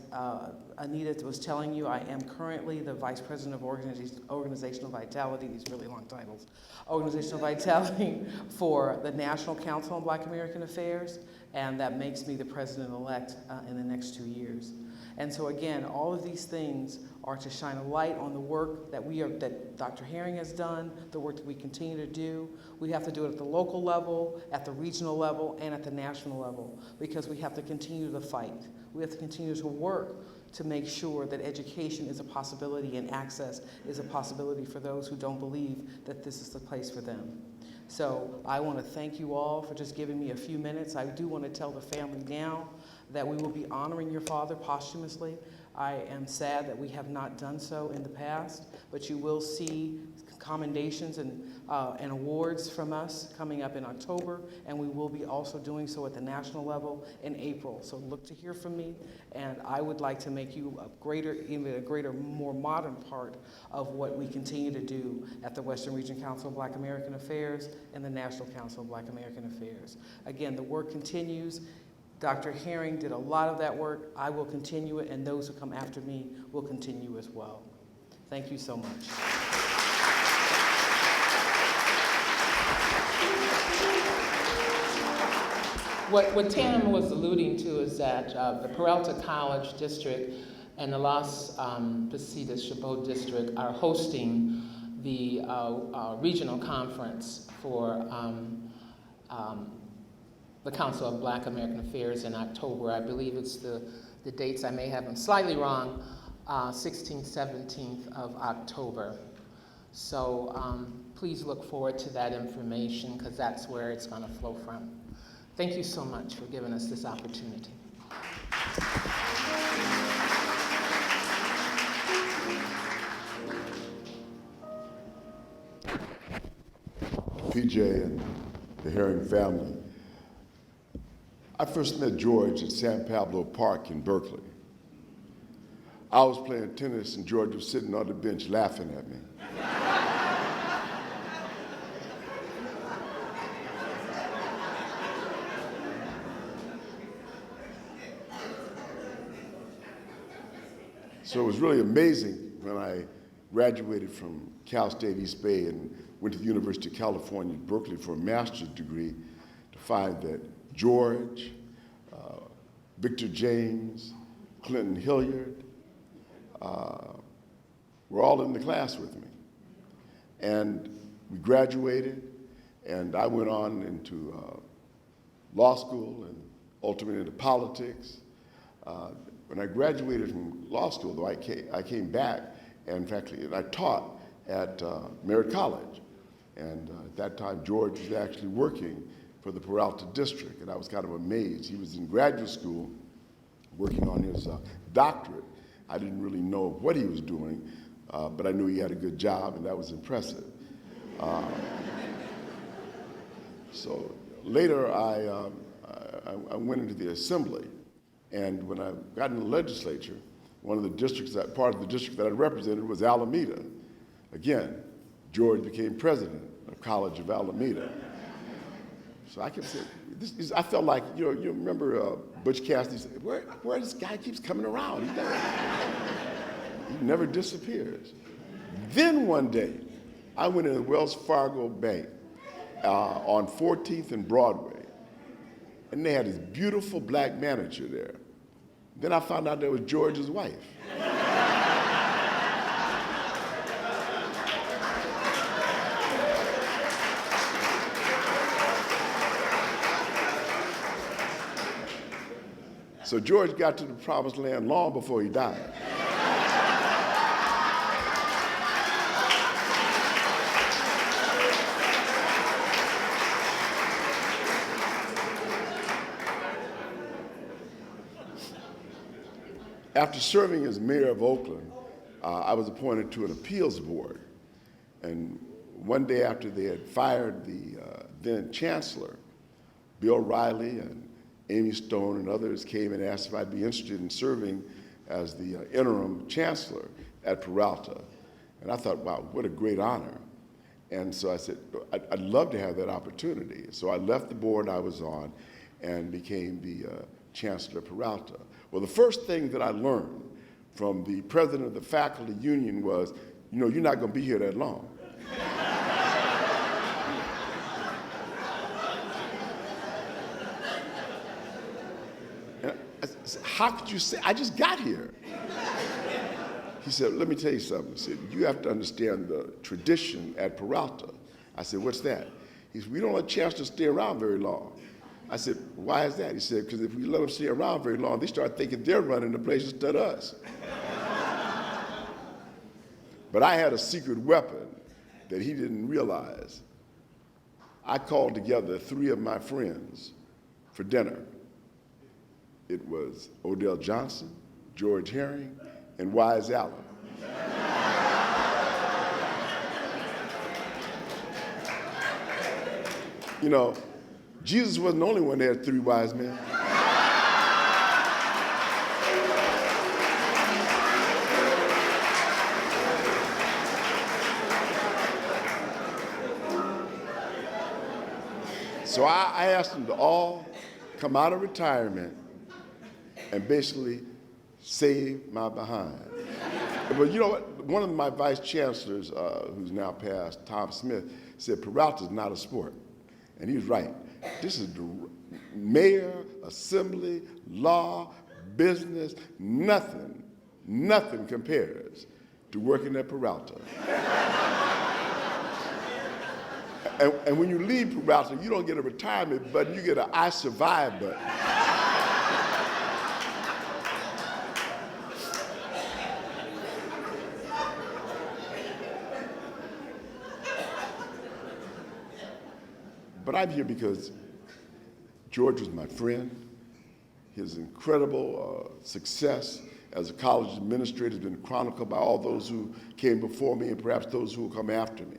Anita was telling you, I am currently the Vice President of Organizational Vitality, these really long titles, Organizational Vitality for the National Council on Black American Affairs, and that makes me the President-elect in the next 2 years. And so again, all of these things are to shine a light on the work that Dr. Herring has done, the work that we continue to do. We have to do it at the local level, at the regional level, and at the national level, because we have to continue to fight. We have to continue to work to make sure that education is a possibility and access is a possibility for those who don't believe that this is the place for them. So I want to thank you all for just giving me a few minutes. I do want to tell the family now that we will be honoring your father posthumously. I am sad that we have not done so in the past, but you will see commendations and awards from us coming up in October, and we will be also doing so at the national level in April. So look to hear from me, and I would like to make you even a greater, more modern part of what we continue to do at the Western Region Council of Black American Affairs and the National Council of Black American Affairs. Again, the work continues. Dr. Herring did a lot of that work. I will continue it, and those who come after me will continue as well. Thank you so much. What Tam was alluding to is that the Peralta College District and the Los Positas Chabot District are hosting the regional conference for the Council of Black American Affairs in October. I believe it's the dates, I may have them slightly wrong, 16th, 17th of October. So please look forward to that information because that's where it's going to flow from. Thank you so much for giving us this opportunity. PJ and the Herring family. I first met George at San Pablo Park in Berkeley. I was playing tennis and George was sitting on the bench laughing at me. So it was really amazing when I graduated from Cal State East Bay and went to the University of California, Berkeley for a master's degree to find that George, Victor James, Clinton Hilliard were all in the class with me. And we graduated, and I went on into law school and ultimately into politics. When I graduated from law school, though, I came back, and in fact, I taught at Merritt College. And at that time, George was actually working for the Peralta District, and I was kind of amazed. He was in graduate school working on his doctorate. I didn't really know what he was doing, but I knew he had a good job, and that was impressive. So later, I went into the assembly, and when I got in the legislature, one of the districts, part of the district that I represented was Alameda. Again, George became president of College of Alameda. So I kept saying, I felt like, you remember Butch Cassidy said, where this guy keeps coming around? He never disappears. Then one day, I went into Wells Fargo Bank on 14th and Broadway, and they had this beautiful black manager there. Then I found out that was George's wife. So George got to the promised land long before he died. After serving as mayor of Oakland, I was appointed to an appeals board. And one day after they had fired the then Chancellor, Bill Riley and Amy Stone and others came and asked if I'd be interested in serving as the interim chancellor at Peralta. And I thought, wow, what a great honor. And so I said, I'd love to have that opportunity. So I left the board I was on and became the chancellor of Peralta. Well, the first thing that I learned from the president of the faculty union was, you're not going to be here that long. How could you say, I just got here? He said, let me tell you something. He said, you have to understand the tradition at Peralta. I said, what's that? He said, we don't let chancellors stay around very long. I said, why is that? He said, because if we let them stay around very long, they start thinking they're running the place instead of us. But I had a secret weapon that he didn't realize. I called together 3 of my friends for dinner. It was Odell Johnson, George Herring, and Wise Allen. You know, Jesus wasn't the only one that had three wise men. So I asked them to all come out of retirement and basically save my behind. But you know what? One of my vice chancellors, who's now passed, Tom Smith, said Peralta is not a sport. And he was right. This is the mayor, assembly, law, business, nothing compares to working at Peralta. And when you leave Peralta, you don't get a retirement button, you get an I survived button. But I'm here because George was my friend. His incredible success as a college administrator has been chronicled by all those who came before me and perhaps those who will come after me.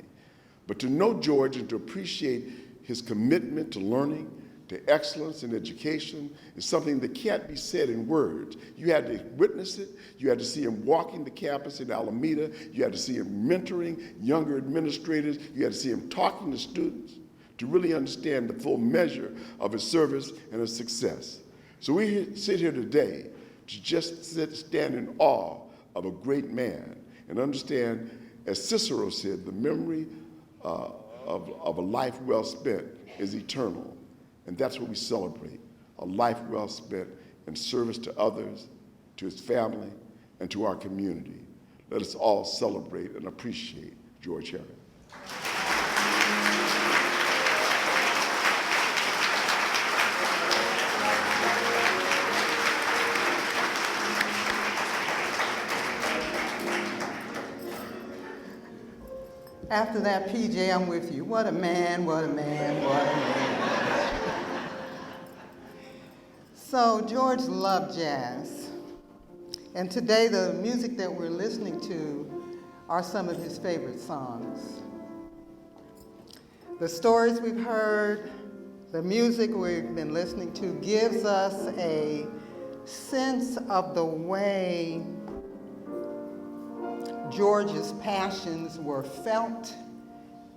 But to know George and to appreciate his commitment to learning, to excellence in education, is something that can't be said in words. You had to witness it. You had to see him walking the campus in Alameda. You had to see him mentoring younger administrators. You had to see him talking to students to really understand the full measure of his service and his success. So we sit here today to just stand in awe of a great man and understand, as Cicero said, the memory of a life well spent is eternal. And that's what we celebrate, a life well spent in service to others, to his family, and to our community. Let us all celebrate and appreciate George Herring. After that, PJ, I'm with you. What a man, what a man, what a man. So George loved jazz. And today the music that we're listening to are some of his favorite songs. The stories we've heard, the music we've been listening to gives us a sense of the way George's passions were felt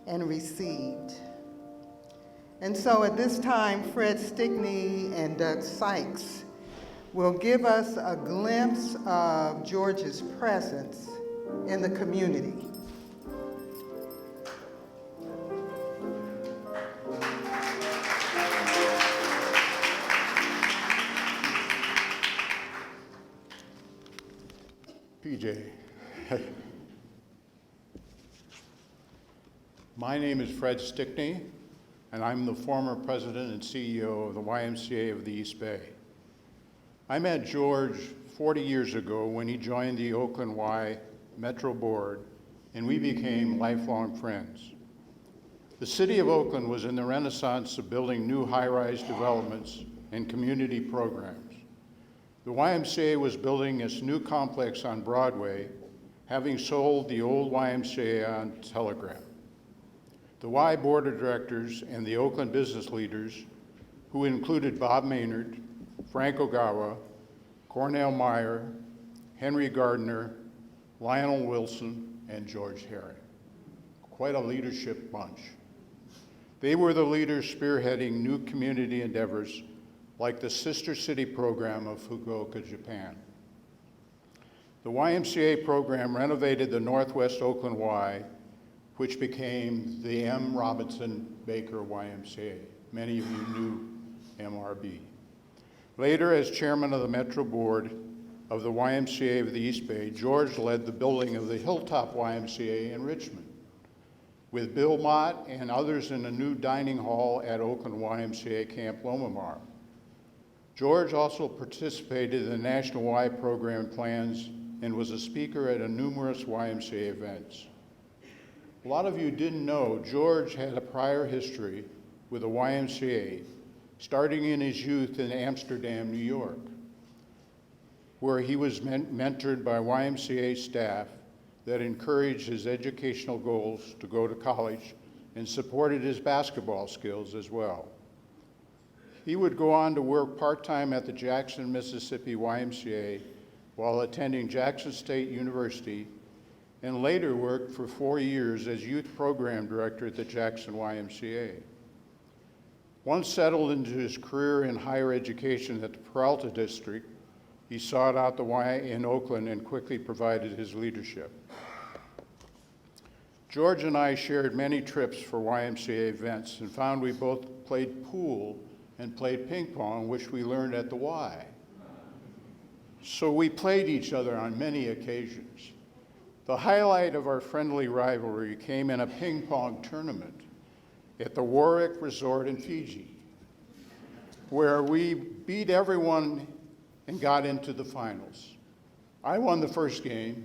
and received. And so at this time, Fred Stickney and Doug Sykes will give us a glimpse of George's presence in the community. PJ. My name is Fred Stickney, and I'm the former president and CEO of the YMCA of the East Bay. I met George 40 years ago when he joined the Oakland Y Metro Board, and we became lifelong friends. The city of Oakland was in the renaissance of building new high-rise developments and community programs. The YMCA was building its new complex on Broadway, having sold the old YMCA on Telegraph. The Y Board of Directors and the Oakland business leaders, who included Bob Maynard, Frank Ogawa, Cornell Meyer, Henry Gardner, Lionel Wilson, and George Herring. Quite a leadership bunch. They were the leaders spearheading new community endeavors like the Sister City program of Fukuoka, Japan. The YMCA program renovated the Northwest Oakland Y, which became the M. Robinson Baker YMCA. Many of you knew MRB. Later, as chairman of the Metro Board of the YMCA of the East Bay, George led the building of the Hilltop YMCA in Richmond, with Bill Mott and others in a new dining hall at Oakland YMCA Camp Lomamar. George also participated in the National Y program plans and was a speaker at numerous YMCA events. A lot of you didn't know George had a prior history with the YMCA, starting in his youth in Amsterdam, New York. where he was mentored by YMCA staff that encouraged his educational goals to go to college and supported his basketball skills as well. He would go on to work part-time at the Jackson, Mississippi YMCA while attending Jackson State University, and later worked for 4 years as youth program director at the Jackson YMCA. Once settled into his career in higher education at the Peralta District, he sought out the Y in Oakland and quickly provided his leadership. George and I shared many trips for YMCA events and found we both played pool and played ping pong, which we learned at the Y. So we played each other on many occasions. The highlight of our friendly rivalry came in a ping pong tournament at the Warwick Resort in Fiji, where we beat everyone and got into the finals. I won the first game,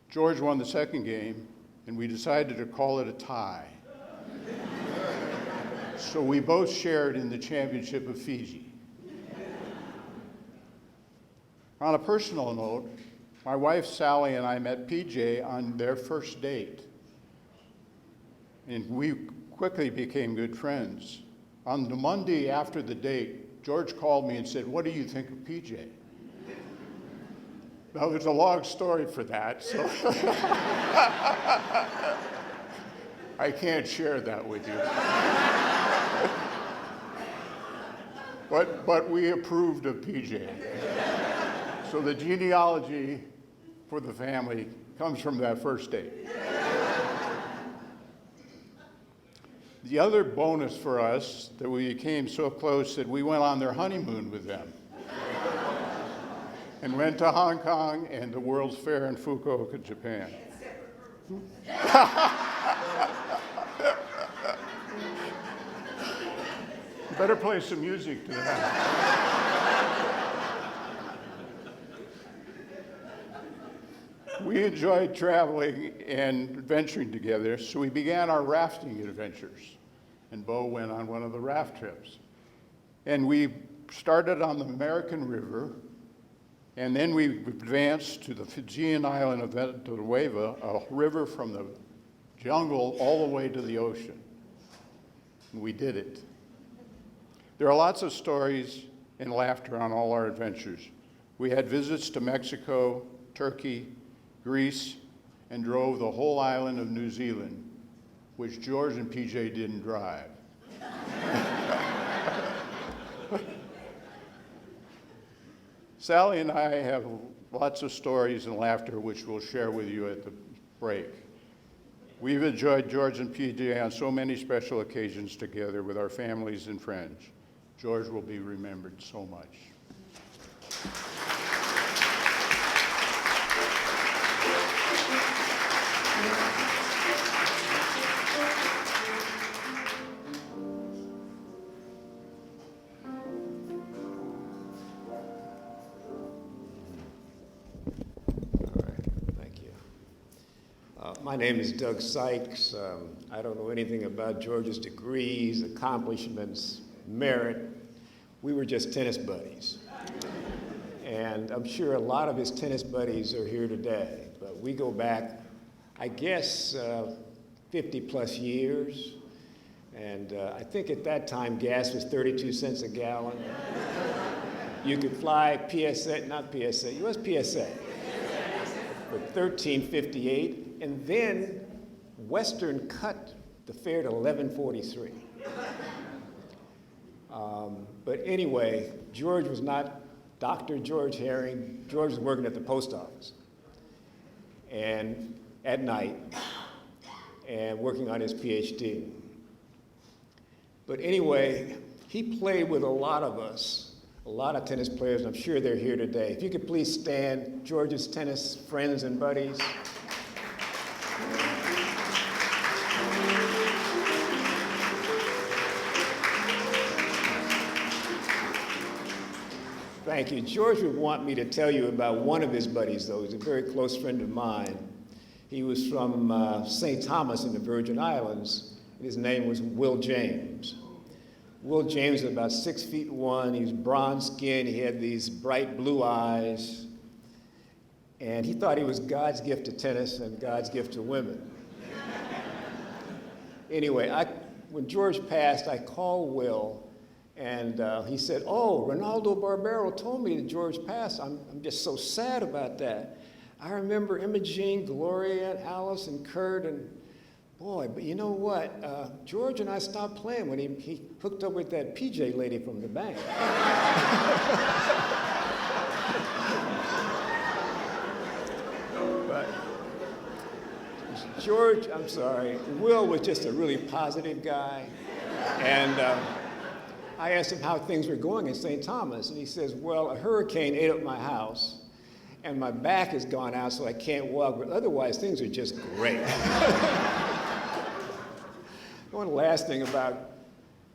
George won the second game, and we decided to call it a tie. So we both shared in the championship of Fiji. On a personal note, my wife Sally and I met PJ on their first date, and we quickly became good friends. On the Monday after the date, George called me and said, "What do you think of PJ?" Now, there's a long story for that, so I can't share that with you. But we approved of PJ. So the genealogy for the family comes from that first date. The other bonus for us that we became so close that we went on their honeymoon with them and went to Hong Kong and the World's Fair in Fukuoka, Japan. Better play some music to that. We enjoyed traveling and adventuring together, so we began our rafting adventures. And Bo went on one of the raft trips. And we started on the American River, and then we advanced to the Fijian island of Nueva, a river from the jungle all the way to the ocean. And we did it. There are lots of stories and laughter on all our adventures. We had visits to Mexico, Turkey, Greece, and drove the whole island of New Zealand, which George and PJ didn't drive. Sally and I have lots of stories and laughter which we'll share with you at the break. We've enjoyed George and PJ on so many special occasions together with our families and friends. George will be remembered so much. My name is Doug Sykes. I don't know anything about George's degrees, accomplishments, merit. We were just tennis buddies. And I'm sure a lot of his tennis buddies are here today. But we go back, I guess, 50 plus years. And I think at that time gas was 32 cents a gallon. You could fly PSA, not PSA, it was PSA, for $13.58. And then Western cut the fare to $11.43. But anyway, George was not Dr. George Herring. George was working at the post office and at night and working on his PhD. But anyway, he played with a lot of us, a lot of tennis players, and I'm sure they're here today. If you could please stand, George's tennis friends and buddies. Thank you. George would want me to tell you about one of his buddies, though. He's a very close friend of mine. He was from St. Thomas in the Virgin Islands. His name was Will James. Will James was about 6'1". He was bronze skinned. He had these bright blue eyes. And he thought he was God's gift to tennis and God's gift to women. Anyway, when George passed, I called Will, and he said, "Oh, Ronaldo Barbero told me that George passed. I'm just so sad about that. I remember Imogene, Gloria, and Alice, and Kurt, and boy, but you know what? George and I stopped playing when he hooked up with that PJ lady from the bank." But George, I'm sorry, Will was just a really positive guy. And I asked him how things were going in St. Thomas, and he says, "Well, a hurricane ate up my house, and my back has gone out, so I can't walk, but otherwise things are just great." One last thing about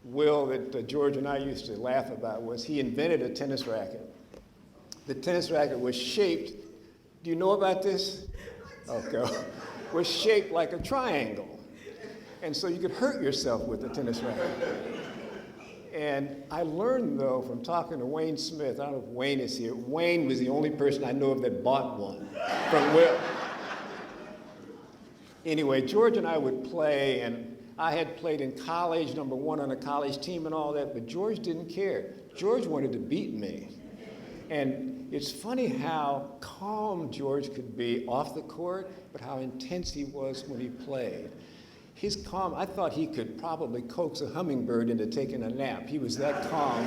Will that George and I used to laugh about was he invented a tennis racket. The tennis racket was shaped, do you know about this? Okay. Was shaped like a triangle. And so you could hurt yourself with the tennis racket. And I learned, though, from talking to Wayne Smith, I don't know if Wayne is here, Wayne was the only person I know of that bought one from Will. Anyway, George and I would play, and I had played in college, #1 on a college team and all that, but George didn't care. George wanted to beat me. And it's funny how calm George could be off the court, but how intense he was when he played. His calm, I thought he could probably coax a hummingbird into taking a nap. He was that calm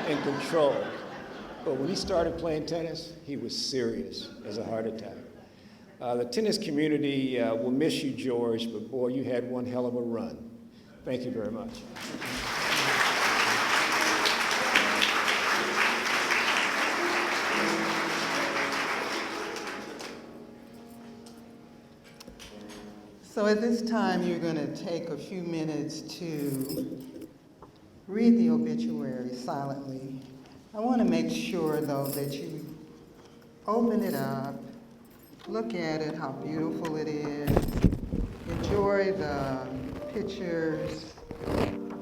and controlled. But when he started playing tennis, he was serious as a heart attack. The tennis community will miss you, George, but boy, you had one hell of a run. Thank you very much. So at this time, you're going to take a few minutes to read the obituary silently. I want to make sure, though, that you open it up, look at it, how beautiful it is, enjoy the pictures,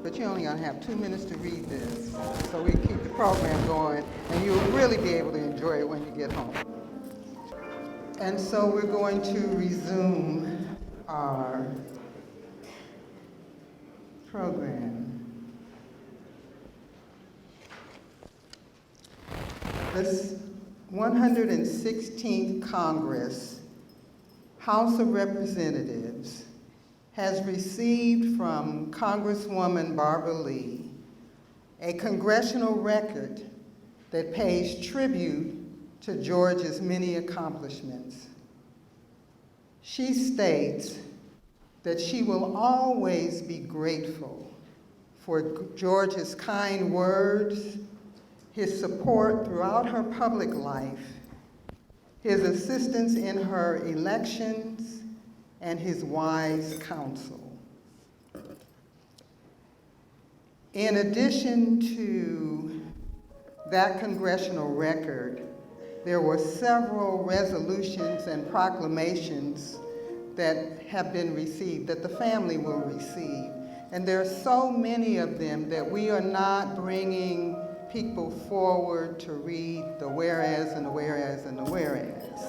but you're only going to have 2 minutes to read this, so we keep the program going, and you'll really be able to enjoy it when you get home. And so we're going to resume our program. This 116th Congress, House of Representatives, has received from Congresswoman Barbara Lee a congressional record that pays tribute to George's many accomplishments. She states that she will always be grateful for George's kind words, his support throughout her public life, his assistance in her elections, and his wise counsel. In addition to that congressional record, there were several resolutions and proclamations that have been received, that the family will receive. And there are so many of them that we are not bringing people forward to read the whereas and the whereas and the whereas.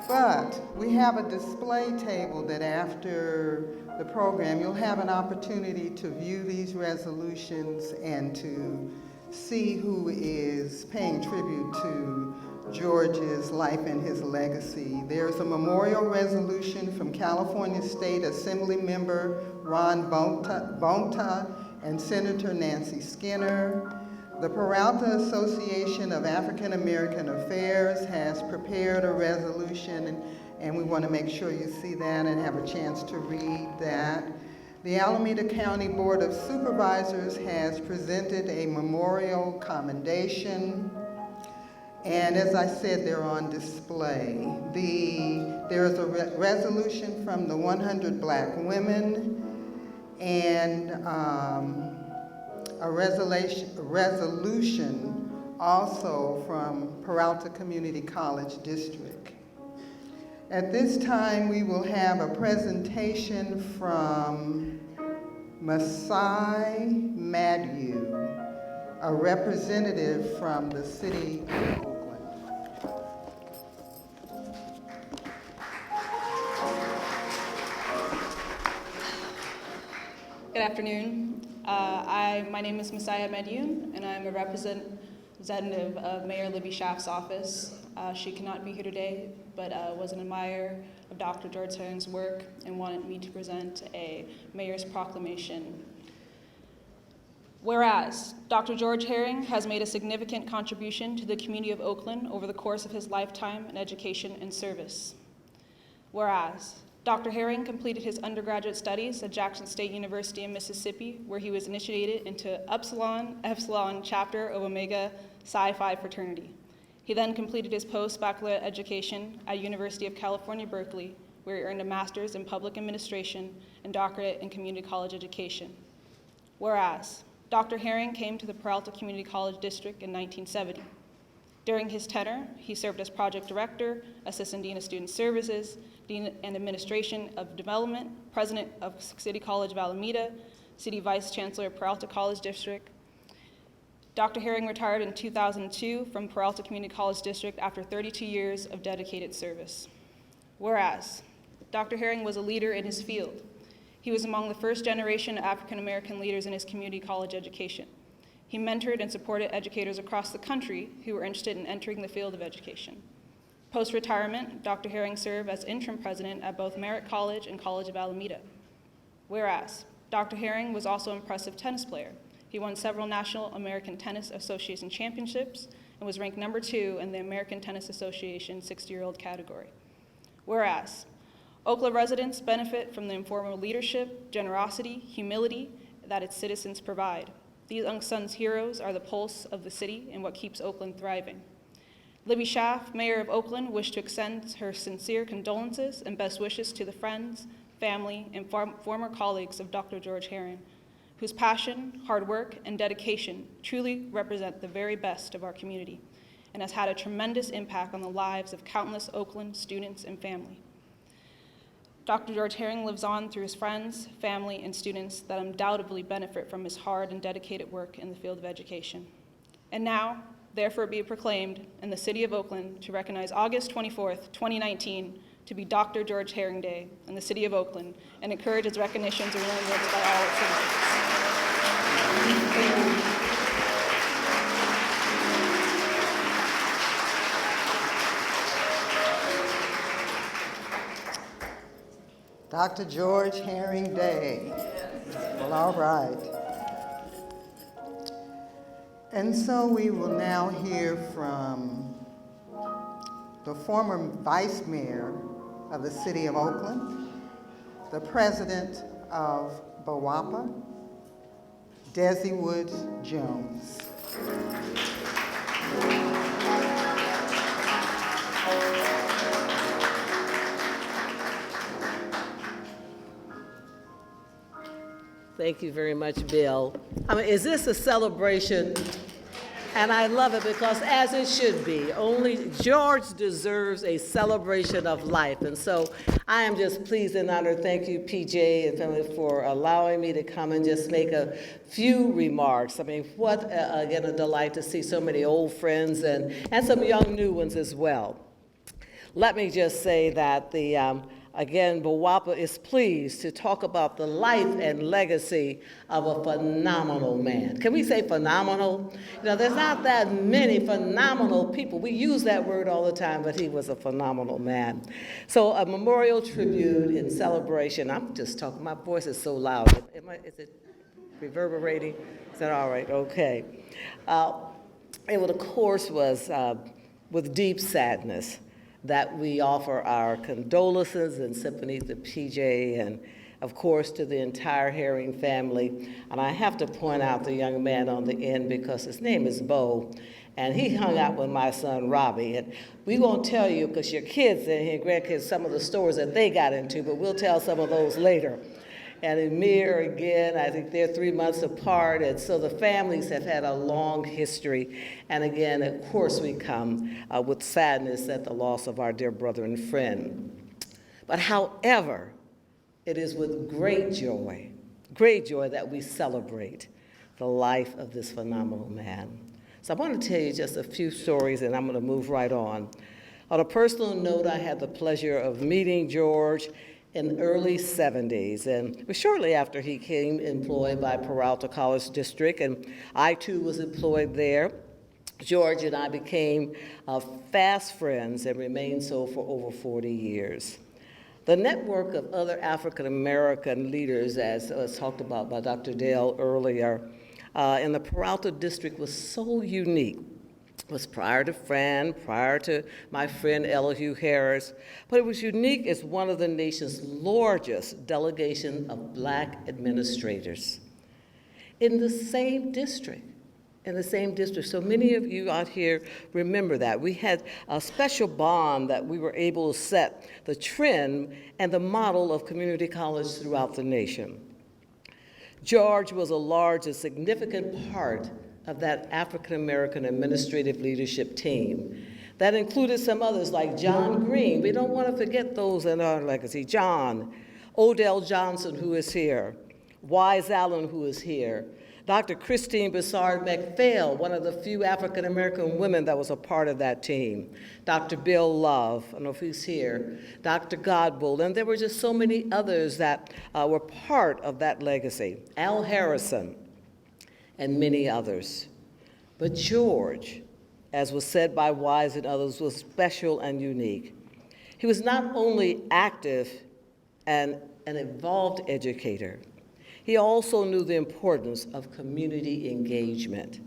But we have a display table that after the program, you'll have an opportunity to view these resolutions and to see who is paying tribute to George's life and his legacy. There's a memorial resolution from California State Assembly Member Ron Bonta and Senator Nancy Skinner. The Peralta Association of African American Affairs has prepared a resolution, and we want to make sure you see that and have a chance to read that. The Alameda County Board of Supervisors has presented a memorial commendation, and as I said, they're on display. There is a resolution from the 100 Black Women, and a resolution also from Peralta Community College District. At this time, we will have a presentation from Masai Madu, a representative from the city of Oakland. afternoon. My name is Messiah Medyoun, and I'm a representative of Mayor Libby Schaaf's office. She cannot be here today, but was an admirer of Dr. George Herring's work and wanted me to present a mayor's proclamation. Whereas Dr. George Herring has made a significant contribution to the community of Oakland over the course of his lifetime in education and service. Whereas Dr. Herring completed his undergraduate studies at Jackson State University in Mississippi, where he was initiated into Epsilon Chapter of Omega Psi Phi fraternity. He then completed his post-baccalaureate education at University of California, Berkeley, where he earned a master's in public administration and doctorate in community college education. Whereas Dr. Herring came to the Peralta Community College District in 1970. During his tenure, he served as project director, assistant dean of student services, dean and administration of development, president of City College of Alameda, city vice chancellor of Peralta College District. Dr. Herring retired in 2002 from Peralta Community College District after 32 years of dedicated service. Whereas Dr. Herring was a leader in his field. He was among the first generation of African American leaders in his community college education. He mentored and supported educators across the country who were interested in entering the field of education. Post-retirement, Dr. Herring served as interim president at both Merritt College and College of Alameda. Whereas Dr. Herring was also an impressive tennis player. He won several National American Tennis Association championships and was ranked #2 in the American Tennis Association 60-year-old category. Whereas Oakland residents benefit from the informal leadership, generosity, humility that its citizens provide. These unsung heroes are the pulse of the city and what keeps Oakland thriving. Libby Schaaf, Mayor of Oakland, wished to extend her sincere condolences and best wishes to the friends, family, and former colleagues of Dr. George Herring, whose passion, hard work, and dedication truly represent the very best of our community and has had a tremendous impact on the lives of countless Oakland students and family. Dr. George Herring lives on through his friends, family, and students that undoubtedly benefit from his hard and dedicated work in the field of education. And now, therefore be proclaimed in the city of Oakland to recognize August 24th, 2019 to be Dr. George Herring Day in the city of Oakland and encourage its recognition to remembrance by all its citizens. Thank you. Dr. George Herring Day. Well, all right. And so we will now hear from the former vice mayor of the city of Oakland, the president of BWAPA, Desi Woods Jones. Thank you very much, Bill. I mean, is this a celebration? And I love it because, as it should be, only George deserves a celebration of life. And so I am just pleased and honored. Thank you, PJ and family, for allowing me to come and just make a few remarks. I mean, what, again, a delight to see so many old friends and some young new ones as well. Let me just say that again, BWAPA is pleased to talk about the life and legacy of a phenomenal man. Can we say phenomenal? You know, there's not that many phenomenal people. We use that word all the time, but he was a phenomenal man. So a memorial tribute in celebration. I'm just talking, my voice is so loud. Is it reverberating? Is that all right? Okay. It, of course, was with deep sadness that we offer our condolences and sympathies to PJ and, of course, to the entire Herring family. And I have to point out the young man on the end because his name is Bo, and he hung out with my son, Robbie. And we won't tell you, because your kids and your grandkids, some of the stories that they got into, but we'll tell some of those later. And Amir, again, I think they're 3 months apart, and so the families have had a long history. And again, of course, we come with sadness at the loss of our dear brother and friend. But however, it is with great joy that we celebrate the life of this phenomenal man. So I want to tell you just a few stories, and I'm going to move right on. On a personal note, I had the pleasure of meeting George in the early 70s, and it was shortly after he came employed by Peralta College District, and I too was employed there. George and I became fast friends and remained so for over 40 years. The network of other African American leaders, as was talked about by Dr. Dale earlier, in the Peralta District was so unique. It was prior to my friend Elihu Harris, but it was unique as one of the nation's largest delegation of Black administrators in the same district. So many of you out here remember that. We had a special bond that we were able to set the trend and the model of community college throughout the nation. George was a large and significant part of that African American administrative leadership team. That included some others like John Green. We don't want to forget those in our legacy. John, Odell Johnson, who is here, Wise Allen, who is here, Dr. Christine Bessard McPhail, one of the few African American women that was a part of that team, Dr. Bill Love, I don't know if he's here, Dr. Godbold, and there were just so many others that were part of that legacy, Al Harrison, and many others. But George, as was said by Wise and others, was special and unique. He was not only active and an involved educator, he also knew the importance of community engagement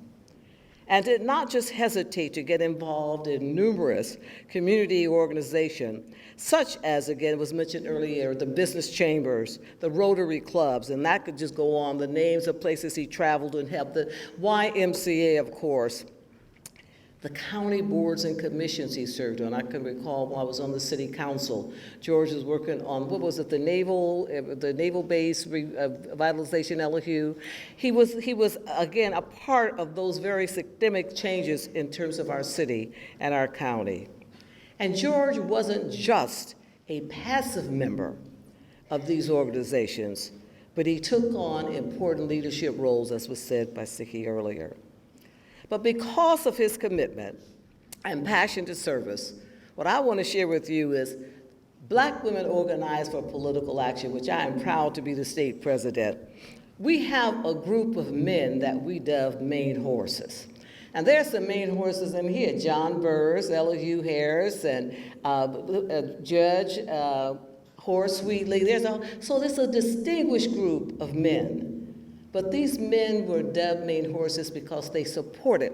and did not just hesitate to get involved in numerous community organizations, such as, again, was mentioned earlier, the business chambers, the Rotary clubs, and that could just go on, the names of places he traveled and helped, the YMCA, of course, the county boards and commissions he served on. I can recall when I was on the city council, George was working on, what was it, the naval base revitalization, LHU. He was, again, a part of those very systemic changes in terms of our city and our county. And George wasn't just a passive member of these organizations, but he took on important leadership roles, as was said by Siki earlier. But because of his commitment and passion to service, what I want to share with you is Black Women Organized for Political Action, which I am proud to be the state president. We have a group of men that we dub main horses. And there's some main horses in here, John Burrs, Elihu Harris, and Judge Horace Wheatley. So there's a distinguished group of men. But these men were dubbed main horses because they supported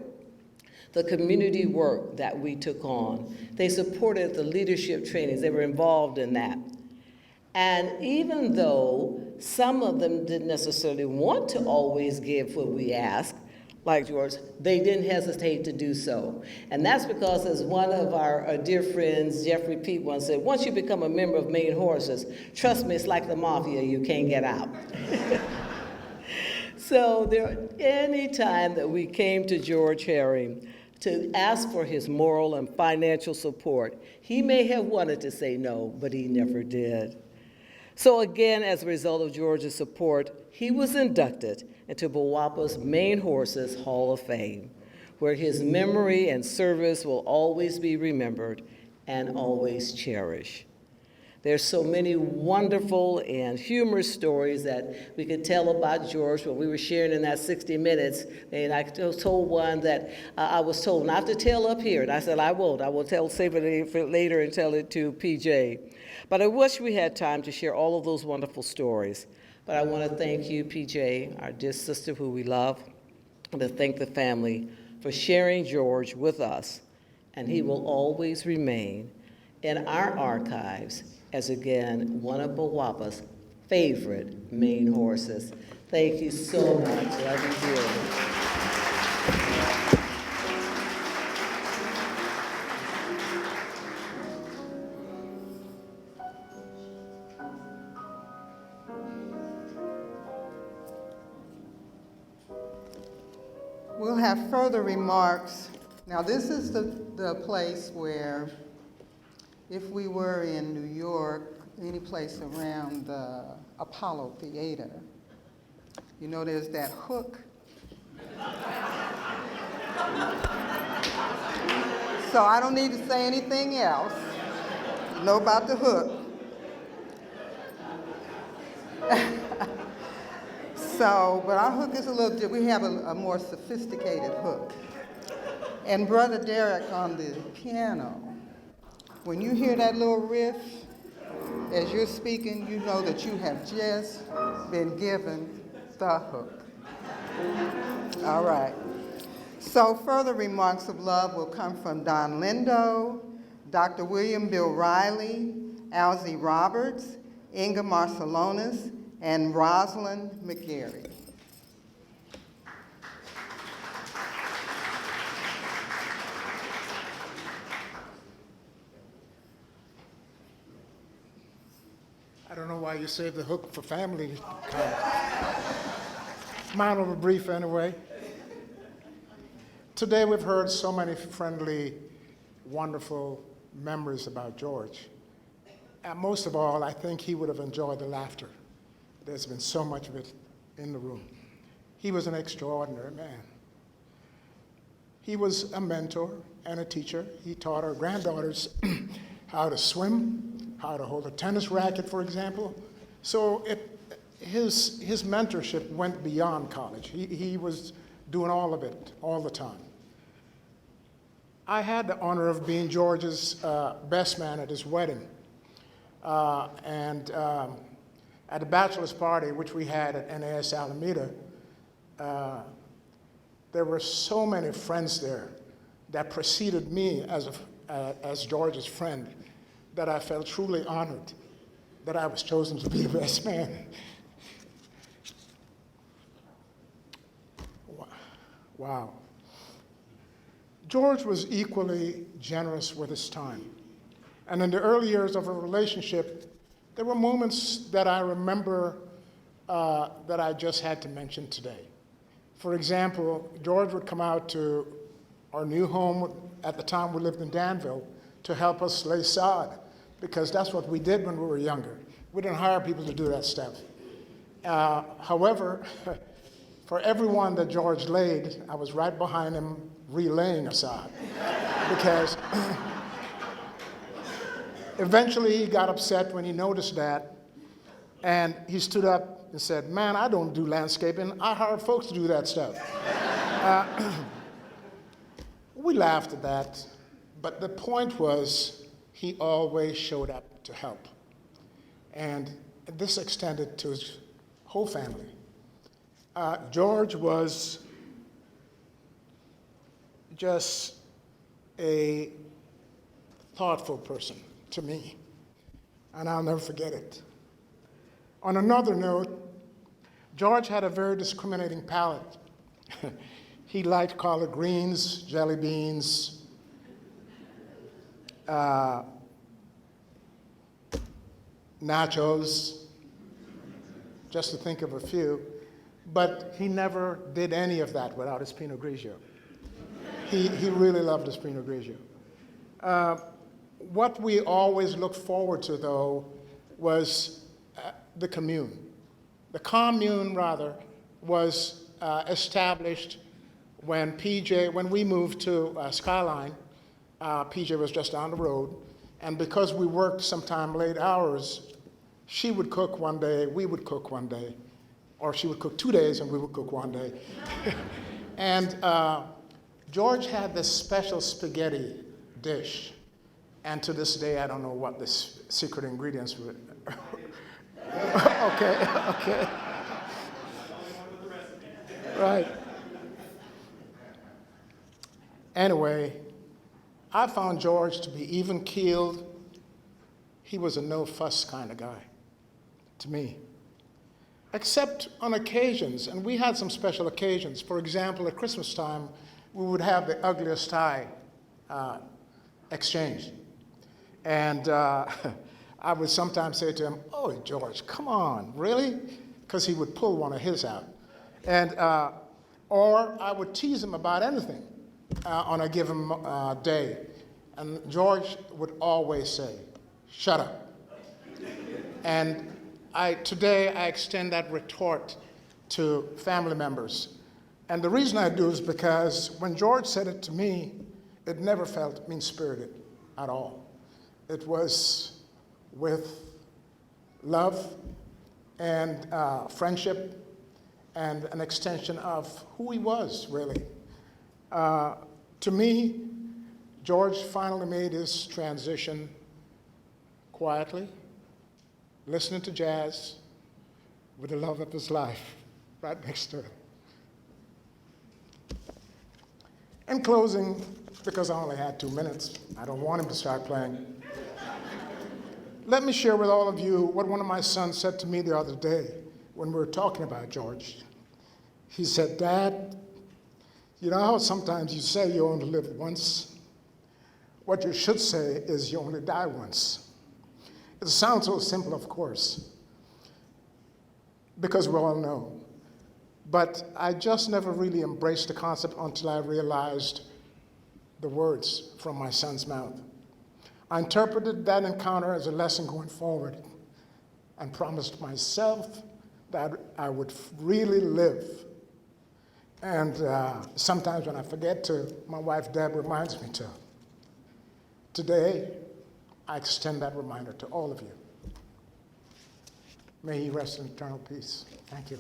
the community work that we took on. They supported the leadership trainings. They were involved in that. And even though some of them didn't necessarily want to always give what we asked, like George, they didn't hesitate to do so. And that's because, as one of our dear friends, Jeffrey Pete, once said, once you become a member of Main Horses, trust me, it's like the mafia, you can't get out. So any time that we came to George Herring to ask for his moral and financial support, he may have wanted to say no, but he never did. So again, as a result of George's support, he was inducted into BWAPA's Main Horses Hall of Fame, where his memory and service will always be remembered and always cherished. There's so many wonderful and humorous stories that we could tell about George when we were sharing in that 60 Minutes. And I was told one that I was told not to tell up here. And I said, I won't. I will save it for later and tell it to PJ. But I wish we had time to share all of those wonderful stories. But I want to thank you, PJ, our dear sister who we love, and to thank the family for sharing George with us. And he will always remain in our archives as, again, one of BWAPA's favorite main horses. Thank you so much. Love you dearly. We'll have further remarks. Now, this is the place where, if we were in New York, any place around the Apollo Theater, you know there's that hook. So I don't need to say anything else. You know about the hook. So, but our hook is a little different. We have a more sophisticated hook. And Brother Derek on the piano, when you hear that little riff, as you're speaking, you know that you have just been given the hook. All right. So further remarks of love will come from Don Lindo, Dr. William Bill Riley, Alzie Roberts, Inga Marcelonis, and Rosalind McGarry. I don't know why you saved the hook for family. Mine will be brief anyway. Today we've heard so many friendly, wonderful memories about George. And most of all, I think he would have enjoyed the laughter. There's been so much of it in the room. He was an extraordinary man. He was a mentor and a teacher. He taught our granddaughters how to swim, how to hold a tennis racket, for example. So his mentorship went beyond college. He was doing all of it all the time. I had the honor of being George's best man at his wedding. At the bachelor's party, which we had at NAS Alameda, there were so many friends there that preceded me as George's friend that I felt truly honored that I was chosen to be the best man. Wow. George was equally generous with his time. And in the early years of our relationship, there were moments that I remember that I just had to mention today. For example, George would come out to our new home. At the time we lived in Danville, to help us lay sod, because that's what we did when we were younger. We didn't hire people to do that stuff. However, for everyone that George laid, I was right behind him relaying a sod, because eventually he got upset when he noticed that, and he stood up and said, "Man, I don't do landscaping. I hire folks to do that stuff." We laughed at that, but the point was he always showed up to help. And this extended to his whole family. George was just a thoughtful person to me, and I'll never forget it. On another note, George had a very discriminating palate. He liked collard greens, jelly beans, nachos, just to think of a few, but he never did any of that without his Pinot Grigio. He really loved his Pinot Grigio. What we always looked forward to, though, was the commune. The commune, rather, was established when we moved to Skyline. PJ was just down the road, and because we worked sometime late hours, she would cook one day, we would cook one day, or she would cook 2 days and we would cook one day. And George had this special spaghetti dish, and to this day I don't know what the secret ingredients were. Okay. Right. Anyway, I found George to be even-keeled. He was a no-fuss kind of guy, to me. Except on occasions, and we had some special occasions. For example, at Christmas time, we would have the ugliest tie exchange. And I would sometimes say to him, "Oh, George, come on, really?" Because he would pull one of his out. And, or I would tease him about anything on a given day. And George would always say, "Shut up." And today I extend that retort to family members. And the reason I do is because when George said it to me, it never felt mean-spirited at all. It was with love and friendship and an extension of who he was, really. To me, George finally made his transition quietly, listening to jazz with the love of his life right next to him. In closing, because I only had 2 minutes, I don't want him to start playing. Let me share with all of you what one of my sons said to me the other day when we were talking about George. He said, "Dad, you know how sometimes you say you only live once? What you should say is you only die once." It sounds so simple, of course, because we all know. But I just never really embraced the concept until I realized the words from my son's mouth. I interpreted that encounter as a lesson going forward and promised myself that I would really live. And sometimes when I forget to, my wife Deb reminds me to. Today, I extend that reminder to all of you. May he rest in eternal peace. Thank you.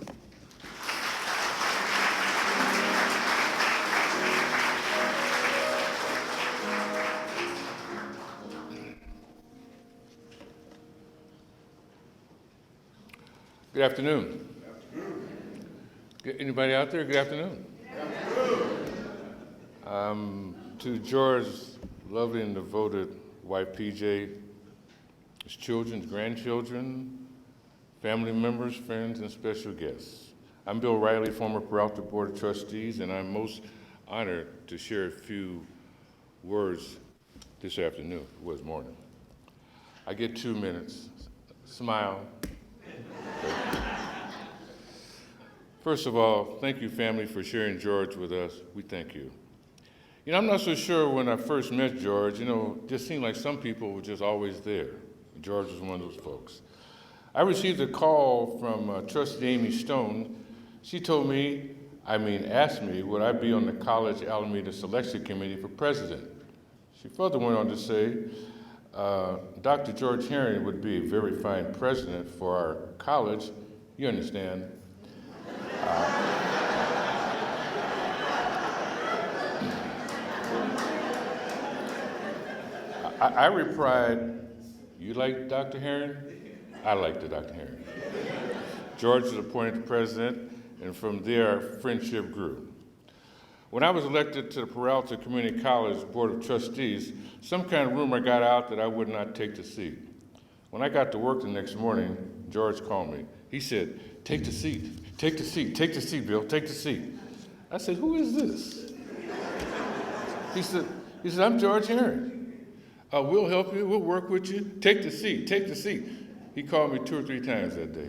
Good afternoon. Anybody out there? Good afternoon. To George's lovely and devoted wife, PJ, his children, grandchildren, family members, friends, and special guests. I'm Bill Riley, former Peralta Board of Trustees, and I'm most honored to share a few words this afternoon, was morning. I get 2 minutes. Smile. First of all, thank you, family, for sharing George with us. We thank you. You know, I'm not so sure when I first met George, it just seemed like some people were just always there. George was one of those folks. I received a call from Trustee Amy Stone. She told me, asked me, would I be on the college Alameda selection committee for president? She further went on to say, Dr. George Herring would be a very fine president for our college. You understand? I replied, you like Dr. Herring? I liked Dr. Herring. George was appointed president, and from there, our friendship grew. When I was elected to the Peralta Community College Board of Trustees, some kind of rumor got out that I would not take the seat. When I got to work the next morning, George called me. He said, take the seat, take the seat, take the seat, Bill, take the seat. I said, who is this? He said, I'm George Herring. We'll help you, we'll work with you. Take the seat, take the seat. He called me 2 or 3 times that day.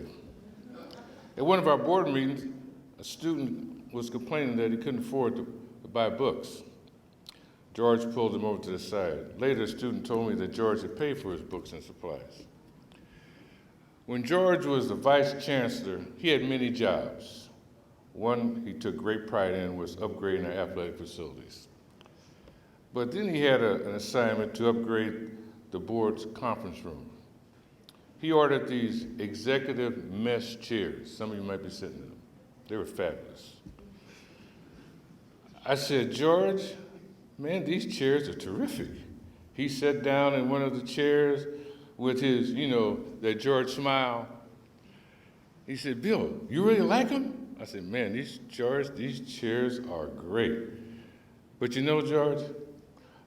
At one of our board meetings, a student was complaining that he couldn't afford to buy books. George pulled him over to the side. Later, the student told me that George had paid for his books and supplies. When George was the vice chancellor, he had many jobs. One he took great pride in was upgrading our athletic facilities. But then he had an assignment to upgrade the board's conference room. He ordered these executive mesh chairs. Some of you might be sitting in them. They were fabulous. I said, George, man, these chairs are terrific. He sat down in one of the chairs with his, that George smile. He said, Bill, you really like them? I said, man, these chairs are great. But George,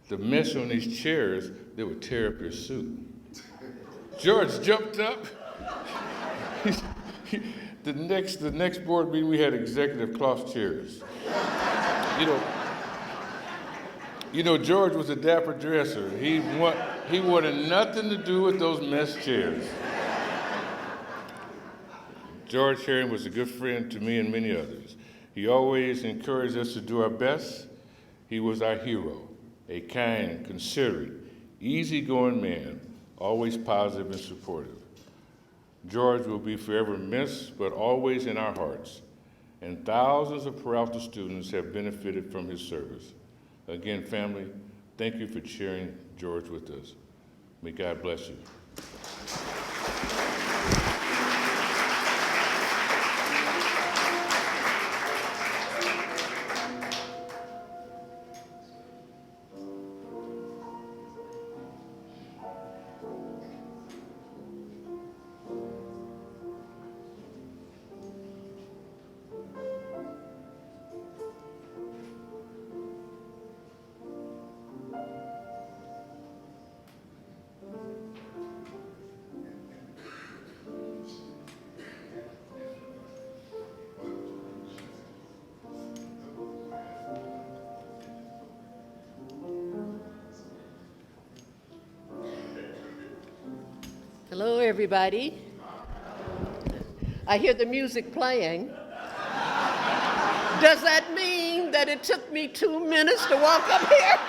the mesh on these chairs, they would tear up your suit. George jumped up. The next board meeting, we had executive cloth chairs. George was a dapper dresser. He wanted nothing to do with those mesh chairs. George Herring was a good friend to me and many others. He always encouraged us to do our best. He was our hero, a kind, considerate, easygoing man, always positive and supportive. George will be forever missed, but always in our hearts. And thousands of Peralta students have benefited from his service. Again, family, thank you for sharing George with us. May God bless you. everybody. I hear the music playing. Does that mean that it took me 2 minutes to walk up here?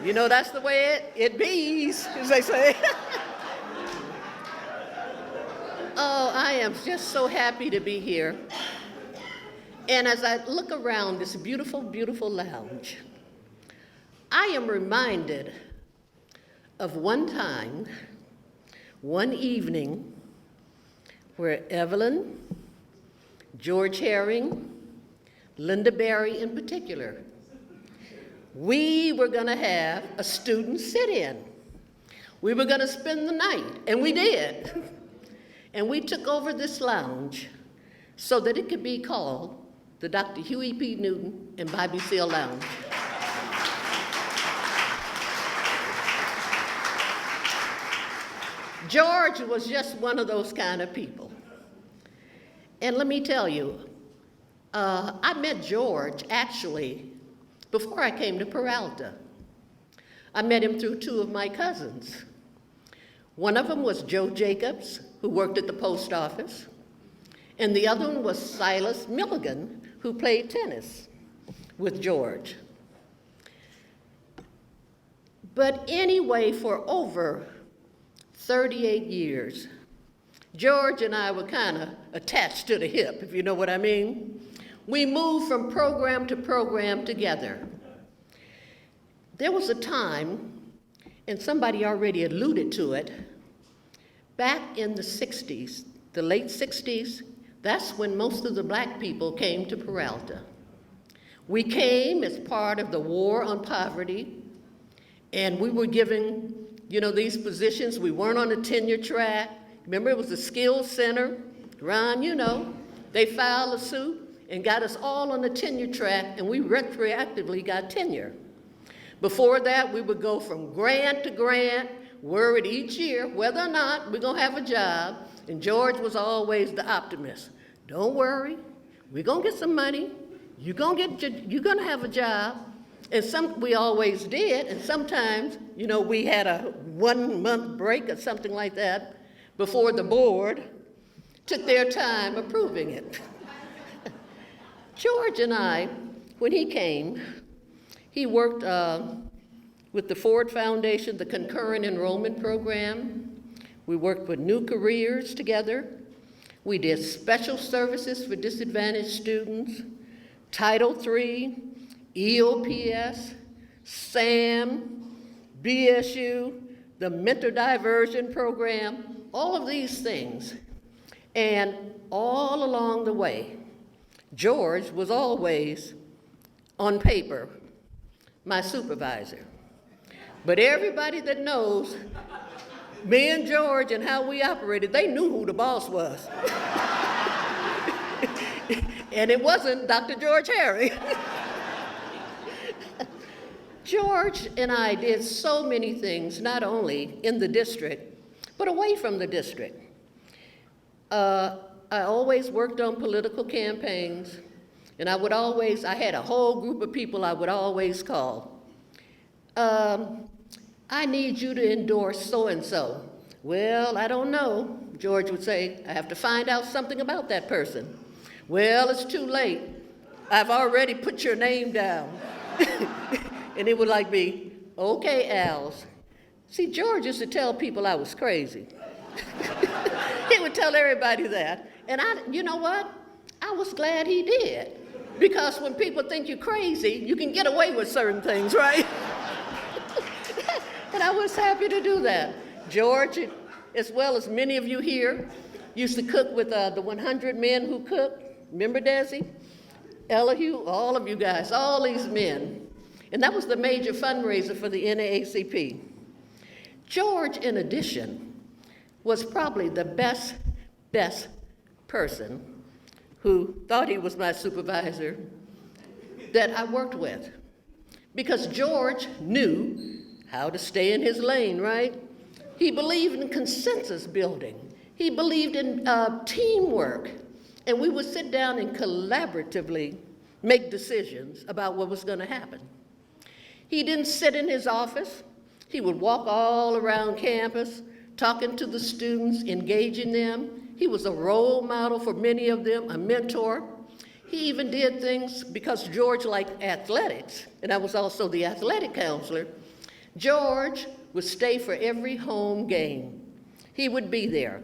You know, that's the way it bees, as they say. Oh, I am just so happy to be here. And as I look around this beautiful, beautiful lounge, I am reminded of one time, one evening, where Evelyn, George Herring, Linda Berry in particular, we were going to have a student sit-in. We were going to spend the night, and we did. And we took over this lounge so that it could be called the Dr. Huey P. Newton and Bobby Seale Lounge. George was just one of those kind of people. And let me tell you, I met George actually before I came to Peralta. I met him through two of my cousins. One of them was Joe Jacobs, who worked at the post office, and the other one was Silas Milligan, who played tennis with George. But anyway, for over 38 years, George and I were kind of attached to the hip, if you know what I mean. We moved from program to program together. There was a time, and somebody already alluded to it, back in the 60s, the late 60s, that's when most of the black people came to Peralta. We came as part of the war on poverty, and we were given, these positions. We weren't on the tenure track. Remember, it was the skills center. Ron, they filed a suit and got us all on the tenure track, and we retroactively got tenure. Before that, we would go from grant to grant, worried each year whether or not we're going to have a job, and George was always the optimist. Don't worry, we're going to get some money, you're going to have a job. And we always did, and sometimes, we had a 1 month break or something like that before the board took their time approving it. George and I, when he came, he worked with the Ford Foundation, the concurrent enrollment program. We worked with New Careers together. We did special services for disadvantaged students, Title III, EOPS, SAM, BSU, the Mentor Diversion Program, all of these things. And all along the way, George was always, on paper, my supervisor. But everybody that knows me and George and how we operated, they knew who the boss was. And it wasn't Dr. George Herring. George and I did so many things, not only in the district, but away from the district. I always worked on political campaigns, and I had a whole group of people I would always call. I need you to endorse so-and-so. Well, I don't know, George would say. I have to find out something about that person. Well, it's too late. I've already put your name down. And it would be, okay, Al's. See, George used to tell people I was crazy. He would tell everybody that. And you know what? I was glad he did. Because when people think you're crazy, you can get away with certain things, right? And I was happy to do that. George, as well as many of you here, used to cook with the 100 Men Who Cook. Remember Desi? Elihu, all of you guys, all these men. And that was the major fundraiser for the NAACP. George, in addition, was probably the best person who thought he was my supervisor that I worked with. Because George knew how to stay in his lane, right? He believed in consensus building. He believed in teamwork. and we would sit down and collaboratively make decisions about what was going to happen. He didn't sit in his office. He would walk all around campus, talking to the students, engaging them. He was a role model for many of them, a mentor. He even did things because George liked athletics, and I was also the athletic counselor. George would stay for every home game. He would be there.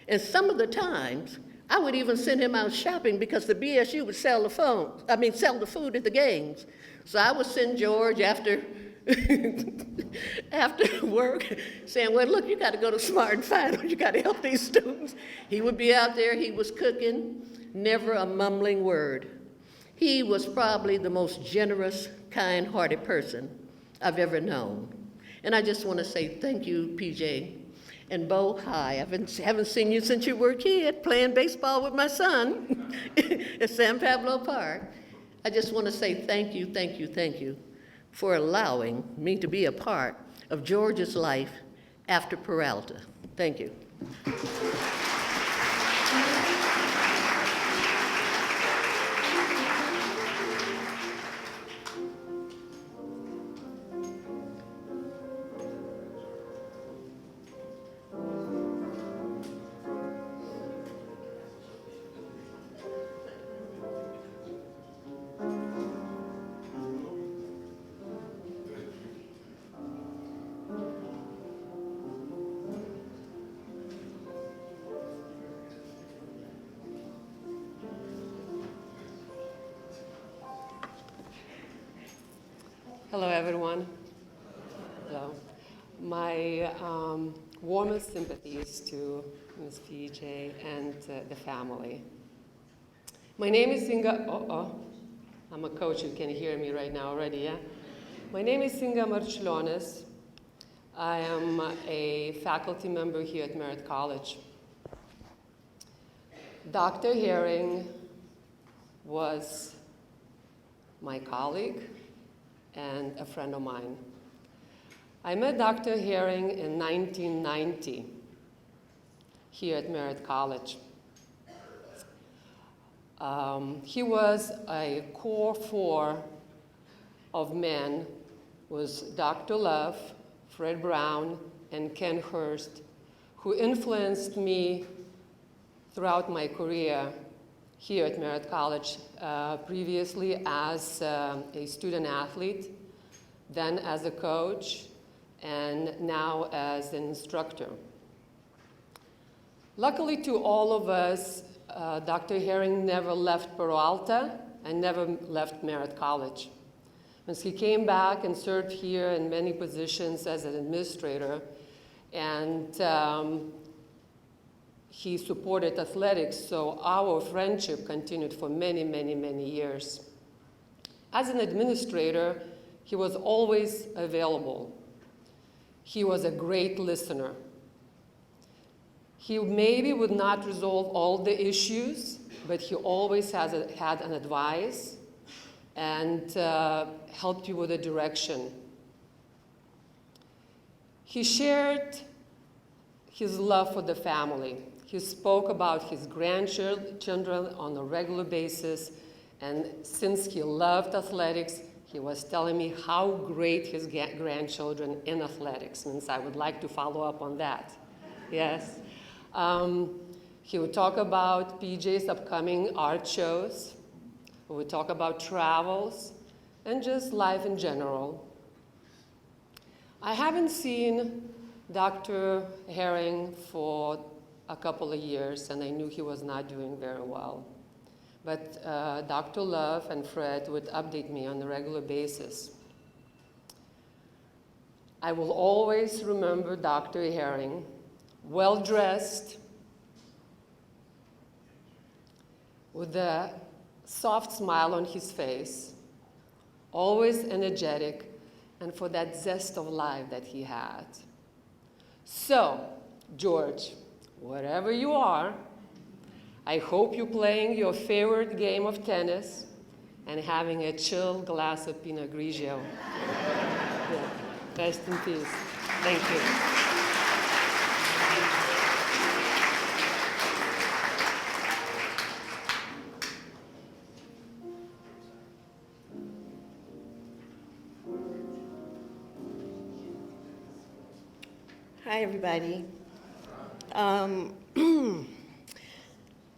And some of the times, I would even send him out shopping because the BSU would sell the food at the games. So I would send George after work saying, well, look, you got to go to Smart and Final. You got to help these students. He would be out there. He was cooking, never a mumbling word. He was probably the most generous, kind-hearted person I've ever known. And I just want to say thank you, PJ. And Bo, hi. I haven't seen you since you were a kid playing baseball with my son at San Pablo Park. I just want to say thank you, thank you, thank you for allowing me to be a part of George's life after Peralta. Thank you. Hello, everyone. Hello. My warmest sympathies to Ms. PJ and the family. My name is Singa. I'm a coach. You can hear me right now already, yeah? My name is Singa Marchilones. I am a faculty member here at Merritt College. Dr. Herring was my colleague and a friend of mine. I met Dr. Herring in 1990 here at Merritt College. He was a core four of men, was Dr. Love, Fred Brown, and Ken Hurst, who influenced me throughout my career here at Merritt College, previously as a student athlete, then as a coach, and now as an instructor. Luckily to all of us, Dr. Herring never left Peralta and never left Merritt College. Once he came back and served here in many positions as an administrator, and he supported athletics, so our friendship continued for many, many, many years. As an administrator, he was always available. He was a great listener. He maybe would not resolve all the issues, but he always had an advice and helped you with a direction. He shared his love for the family. He spoke about his grandchildren on a regular basis, and since he loved athletics, he was telling me how great his grandchildren in athletics, and I would like to follow up on that. Yes. He would talk about PJ's upcoming art shows. We would talk about travels and just life in general. I haven't seen Dr. Herring for a couple of years, and I knew he was not doing very well. But Dr. Love and Fred would update me on a regular basis. I will always remember Dr. Herring, well-dressed, with a soft smile on his face, always energetic, and for that zest of life that he had. So, George, wherever you are, I hope you're playing your favorite game of tennis and having a chill glass of Pinot Grigio. Yeah. Rest in peace. Thank you. Hi, everybody.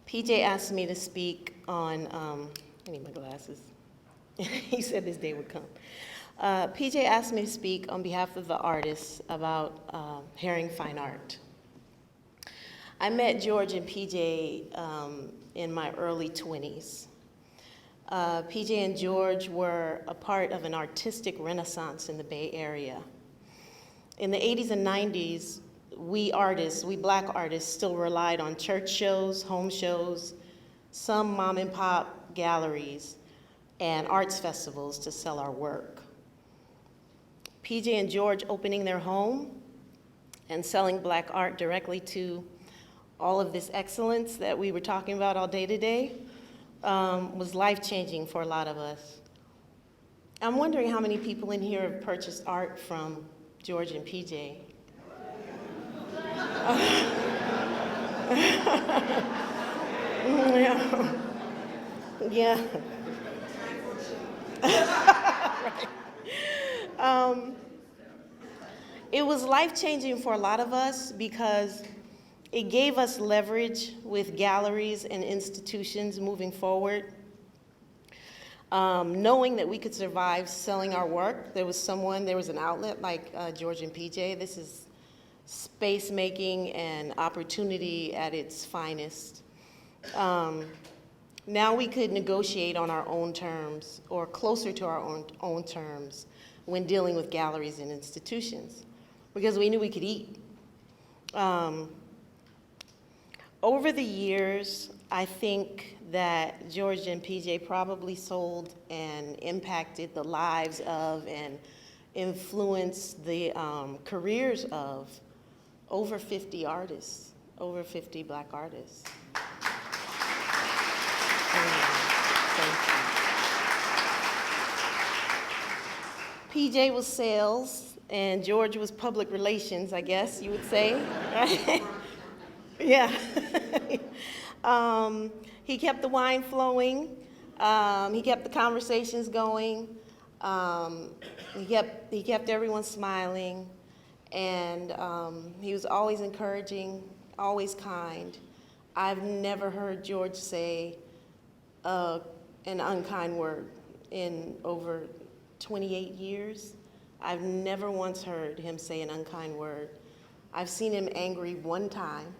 PJ asked me to speak on, I need my glasses. He said this day would come. PJ asked me to speak on behalf of the artists about Herring Fine Art. I met George and PJ in my early 20s. PJ and George were a part of an artistic renaissance in the Bay Area. In the 80s and 90s, we black artists, still relied on church shows, home shows, some mom and pop galleries, and arts festivals to sell our work. PJ and George opening their home and selling black art directly to all of this excellence that we were talking about all day today was life-changing for a lot of us. I'm wondering how many people in here have purchased art from George and PJ. Yeah. Right. It was life-changing for a lot of us because it gave us leverage with galleries and institutions moving forward. Knowing that we could survive selling our work, there was an outlet like George and PJ. This is space making and opportunity at its finest. Now we could negotiate on our own terms or closer to our own terms when dealing with galleries and institutions because we knew we could eat. Over the years, I think that George and PJ probably sold and impacted the lives of and influenced the careers of over 50 artists, over 50 black artists. PJ was sales and George was public relations, I guess you would say, right? Yeah. He kept the wine flowing. He kept the conversations going. He kept everyone smiling. And he was always encouraging, always kind. I've never heard George say an unkind word in over 28 years. I've never once heard him say an unkind word. I've seen him angry one time.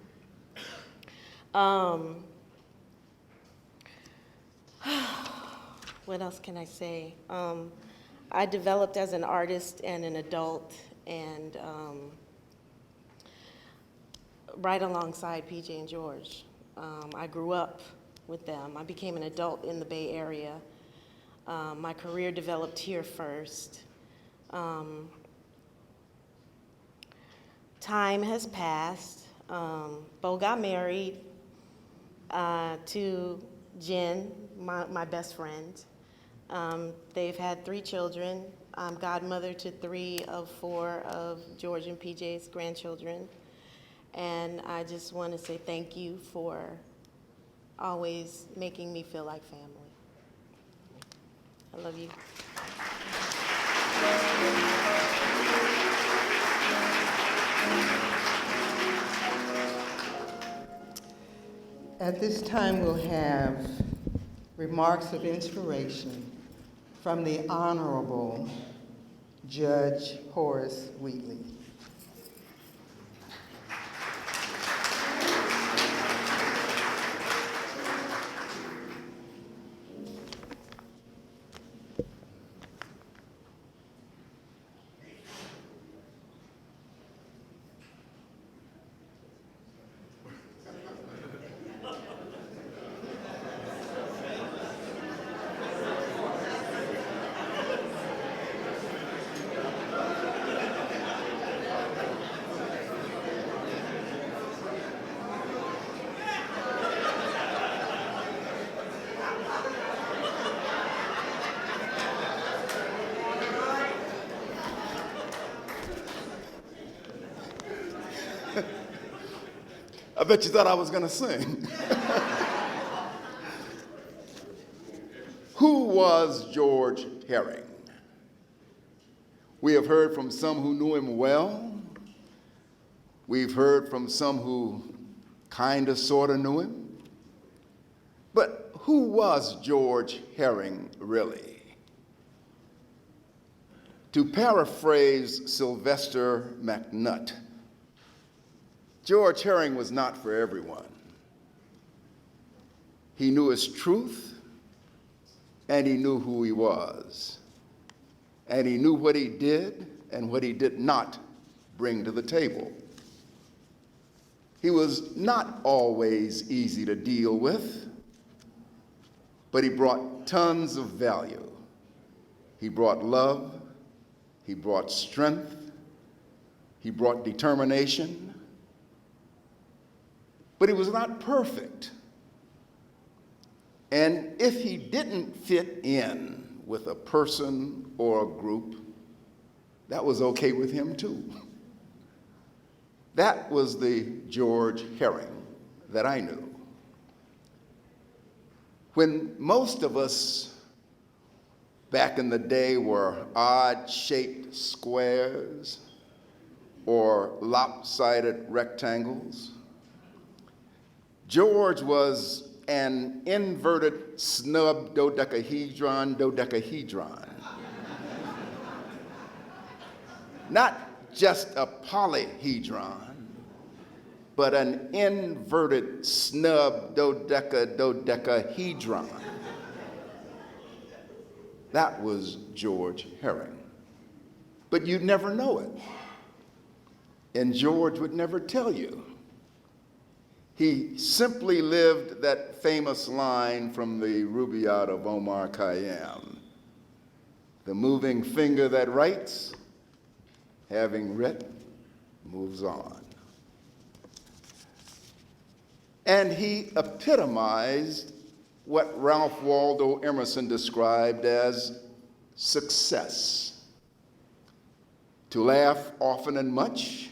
What else can I say? I developed as an artist and an adult and right alongside PJ and George. I grew up with them. I became an adult in the Bay Area. My career developed here first. Time has passed. Bo got married to Jen, my best friend. They've had 3 children. I'm godmother to 3 of 4 of George and PJ's grandchildren. And I just want to say thank you for always making me feel like family. I love you. At this time, we'll have remarks of inspiration from the Honorable Judge Horace Wheatley. I bet you thought I was going to sing. Who was George Herring? We have heard from some who knew him well, We've heard from some who kind of, sort of knew him. But who was George Herring really? To paraphrase Sylvester McNutt, George Herring was not for everyone. He knew his truth, and he knew who he was. And he knew what he did and what he did not bring to the table. He was not always easy to deal with, but he brought tons of value. He brought love, he brought strength, he brought determination, but he was not perfect. And if he didn't fit in with a person or a group, that was okay with him too. That was the George Herring that I knew. When most of us back in the day were odd-shaped squares or lopsided rectangles, George was an inverted snub dodecahedron. Not just a polyhedron, but an inverted snub dodecahedron. That was George Herring. But you'd never know it. And George would never tell you. He simply lived that famous line from the Rubaiyat of Omar Khayyam: "The moving finger that writes, having writ, moves on." And he epitomized what Ralph Waldo Emerson described as success: to laugh often and much,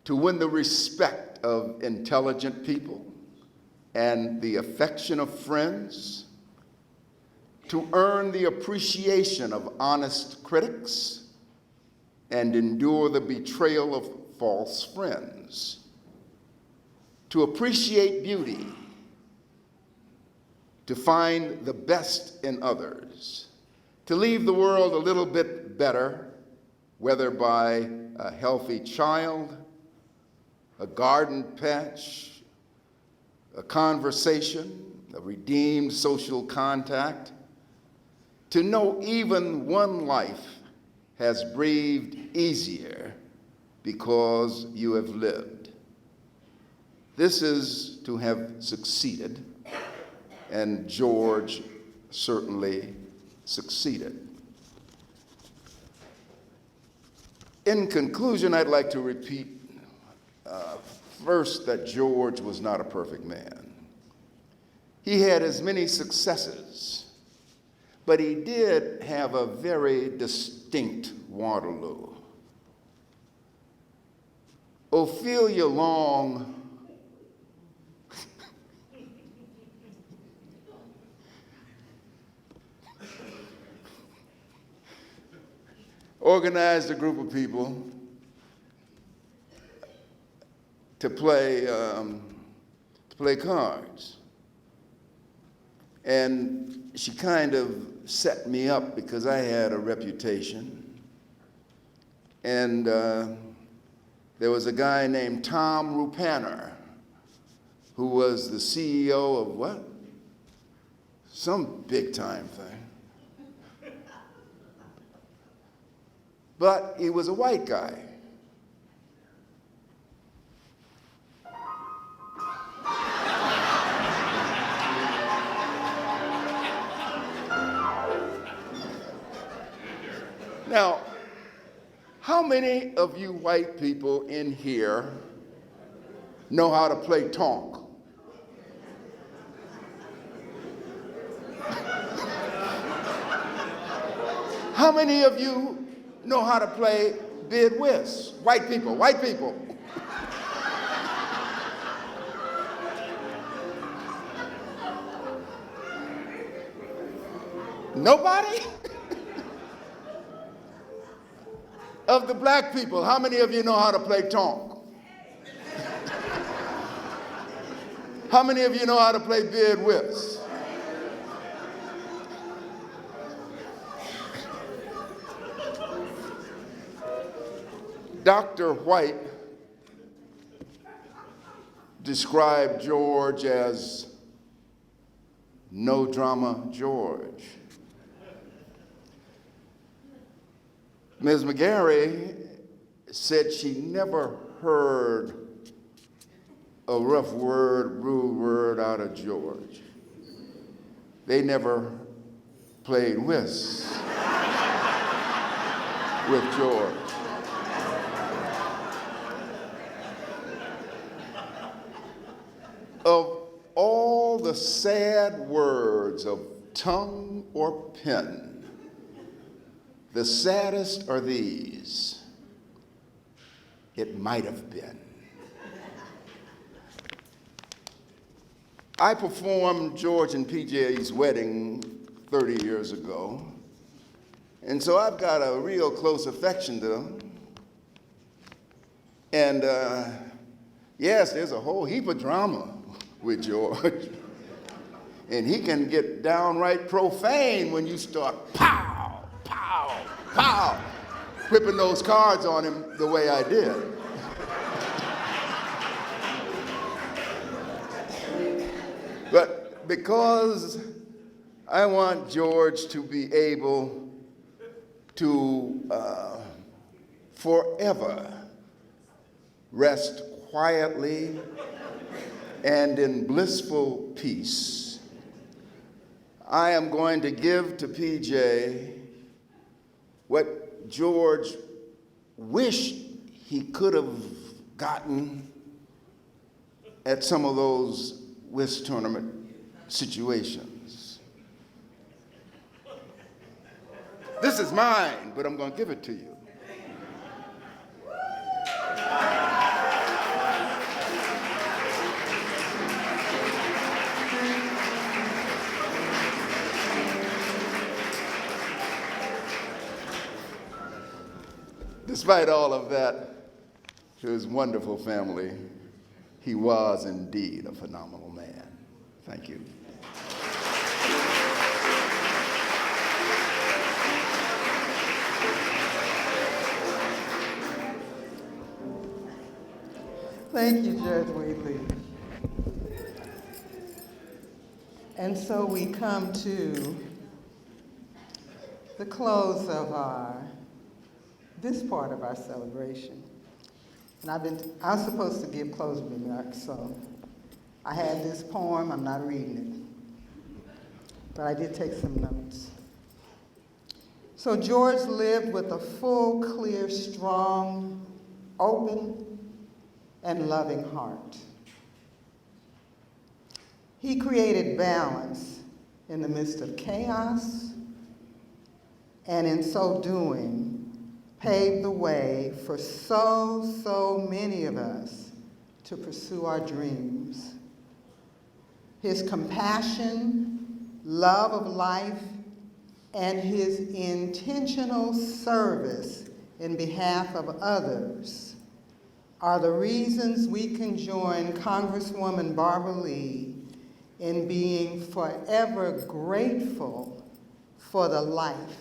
to win the respect of intelligent people and the affection of friends, to earn the appreciation of honest critics and endure the betrayal of false friends, to appreciate beauty, to find the best in others, to leave the world a little bit better, whether by a healthy child, a garden patch, a conversation, a redeemed social contact, to know even one life has breathed easier because you have lived. This is to have succeeded, and George certainly succeeded. In conclusion, I'd like to repeat first that George was not a perfect man. He had as many successes, but he did have a very distinct Waterloo. Ophelia Long organized a group of people to play cards. And she kind of set me up because I had a reputation. And there was a guy named Tom Rupaner, who was the CEO of what? Some big time thing. But he was a white guy. Now, how many of you white people in here know how to play tonk? How many of you know how to play bid whist? White people, white people. Nobody? Of the black people, how many of you know how to play tonk? How many of you know how to play bid whist? Dr. White described George as no drama George. Ms. McGarry said she never heard a rough word, rude word out of George. They never played whist with George. Of all the sad words of tongue or pen, the saddest are these: it might have been. I performed George and PJ's wedding 30 years ago, and so I've got a real close affection to them. And yes, there's a whole heap of drama with George. And he can get downright profane when you start pow, pow, pow, whipping those cards on him the way I did. But because I want George to be able to forever rest quietly and in blissful peace, I am going to give to PJ what George wished he could have gotten at some of those whist tournament situations. This is mine, but I'm going to give it to you. Despite all of that, to his wonderful family, he was indeed a phenomenal man. Thank you. Thank you, Judge Wheatley. And so we come to the close of this part of our celebration. And I'm supposed to give closing remarks, so I had this poem, I'm not reading it, but I did take some notes. So George lived with a full, clear, strong, open, and loving heart. He created balance in the midst of chaos, and in so doing, paved the way for so many of us to pursue our dreams. His compassion, love of life, and his intentional service in behalf of others are the reasons we can join Congresswoman Barbara Lee in being forever grateful for the life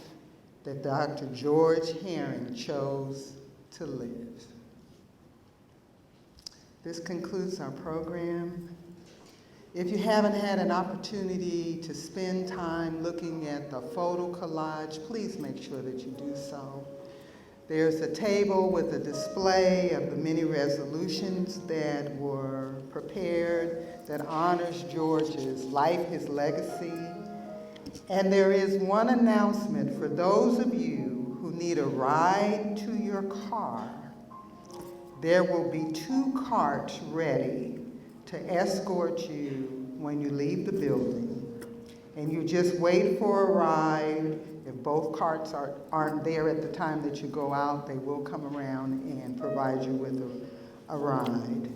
that Dr. George Herring chose to live. This concludes our program. If you haven't had an opportunity to spend time looking at the photo collage, please make sure that you do so. There's a table with a display of the many resolutions that were prepared that honors George's life, his legacy. And there is one announcement for those of you who need a ride to your car. There will be 2 carts ready to escort you when you leave the building. And you just wait for a ride. If both carts aren't there at the time that you go out, they will come around and provide you with a ride.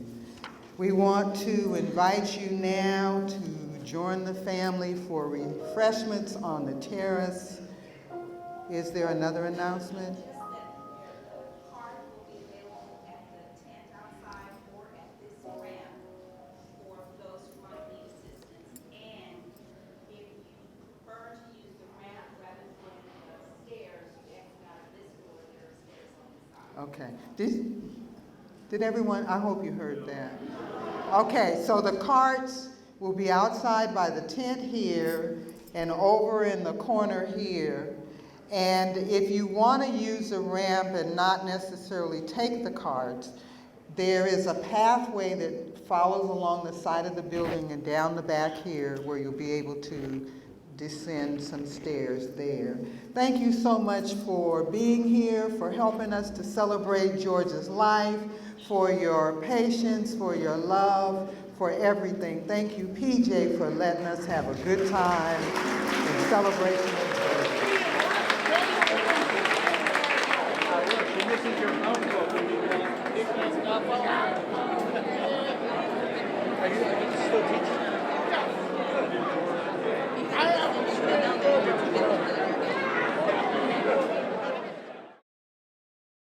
We want to invite you now to join the family for refreshments on the terrace. Is there another announcement? Okay. Did everyone, I hope you heard that. Okay, so the carts will be outside by the tent here and over in the corner here. And if you want to use the ramp and not necessarily take the carts, there is a pathway that follows along the side of the building and down the back here where you'll be able to descend some stairs there. Thank you so much for being here, for helping us to celebrate George's life, for your patience, for your love, for everything. Thank you, PJ, for letting us have a good time in celebration of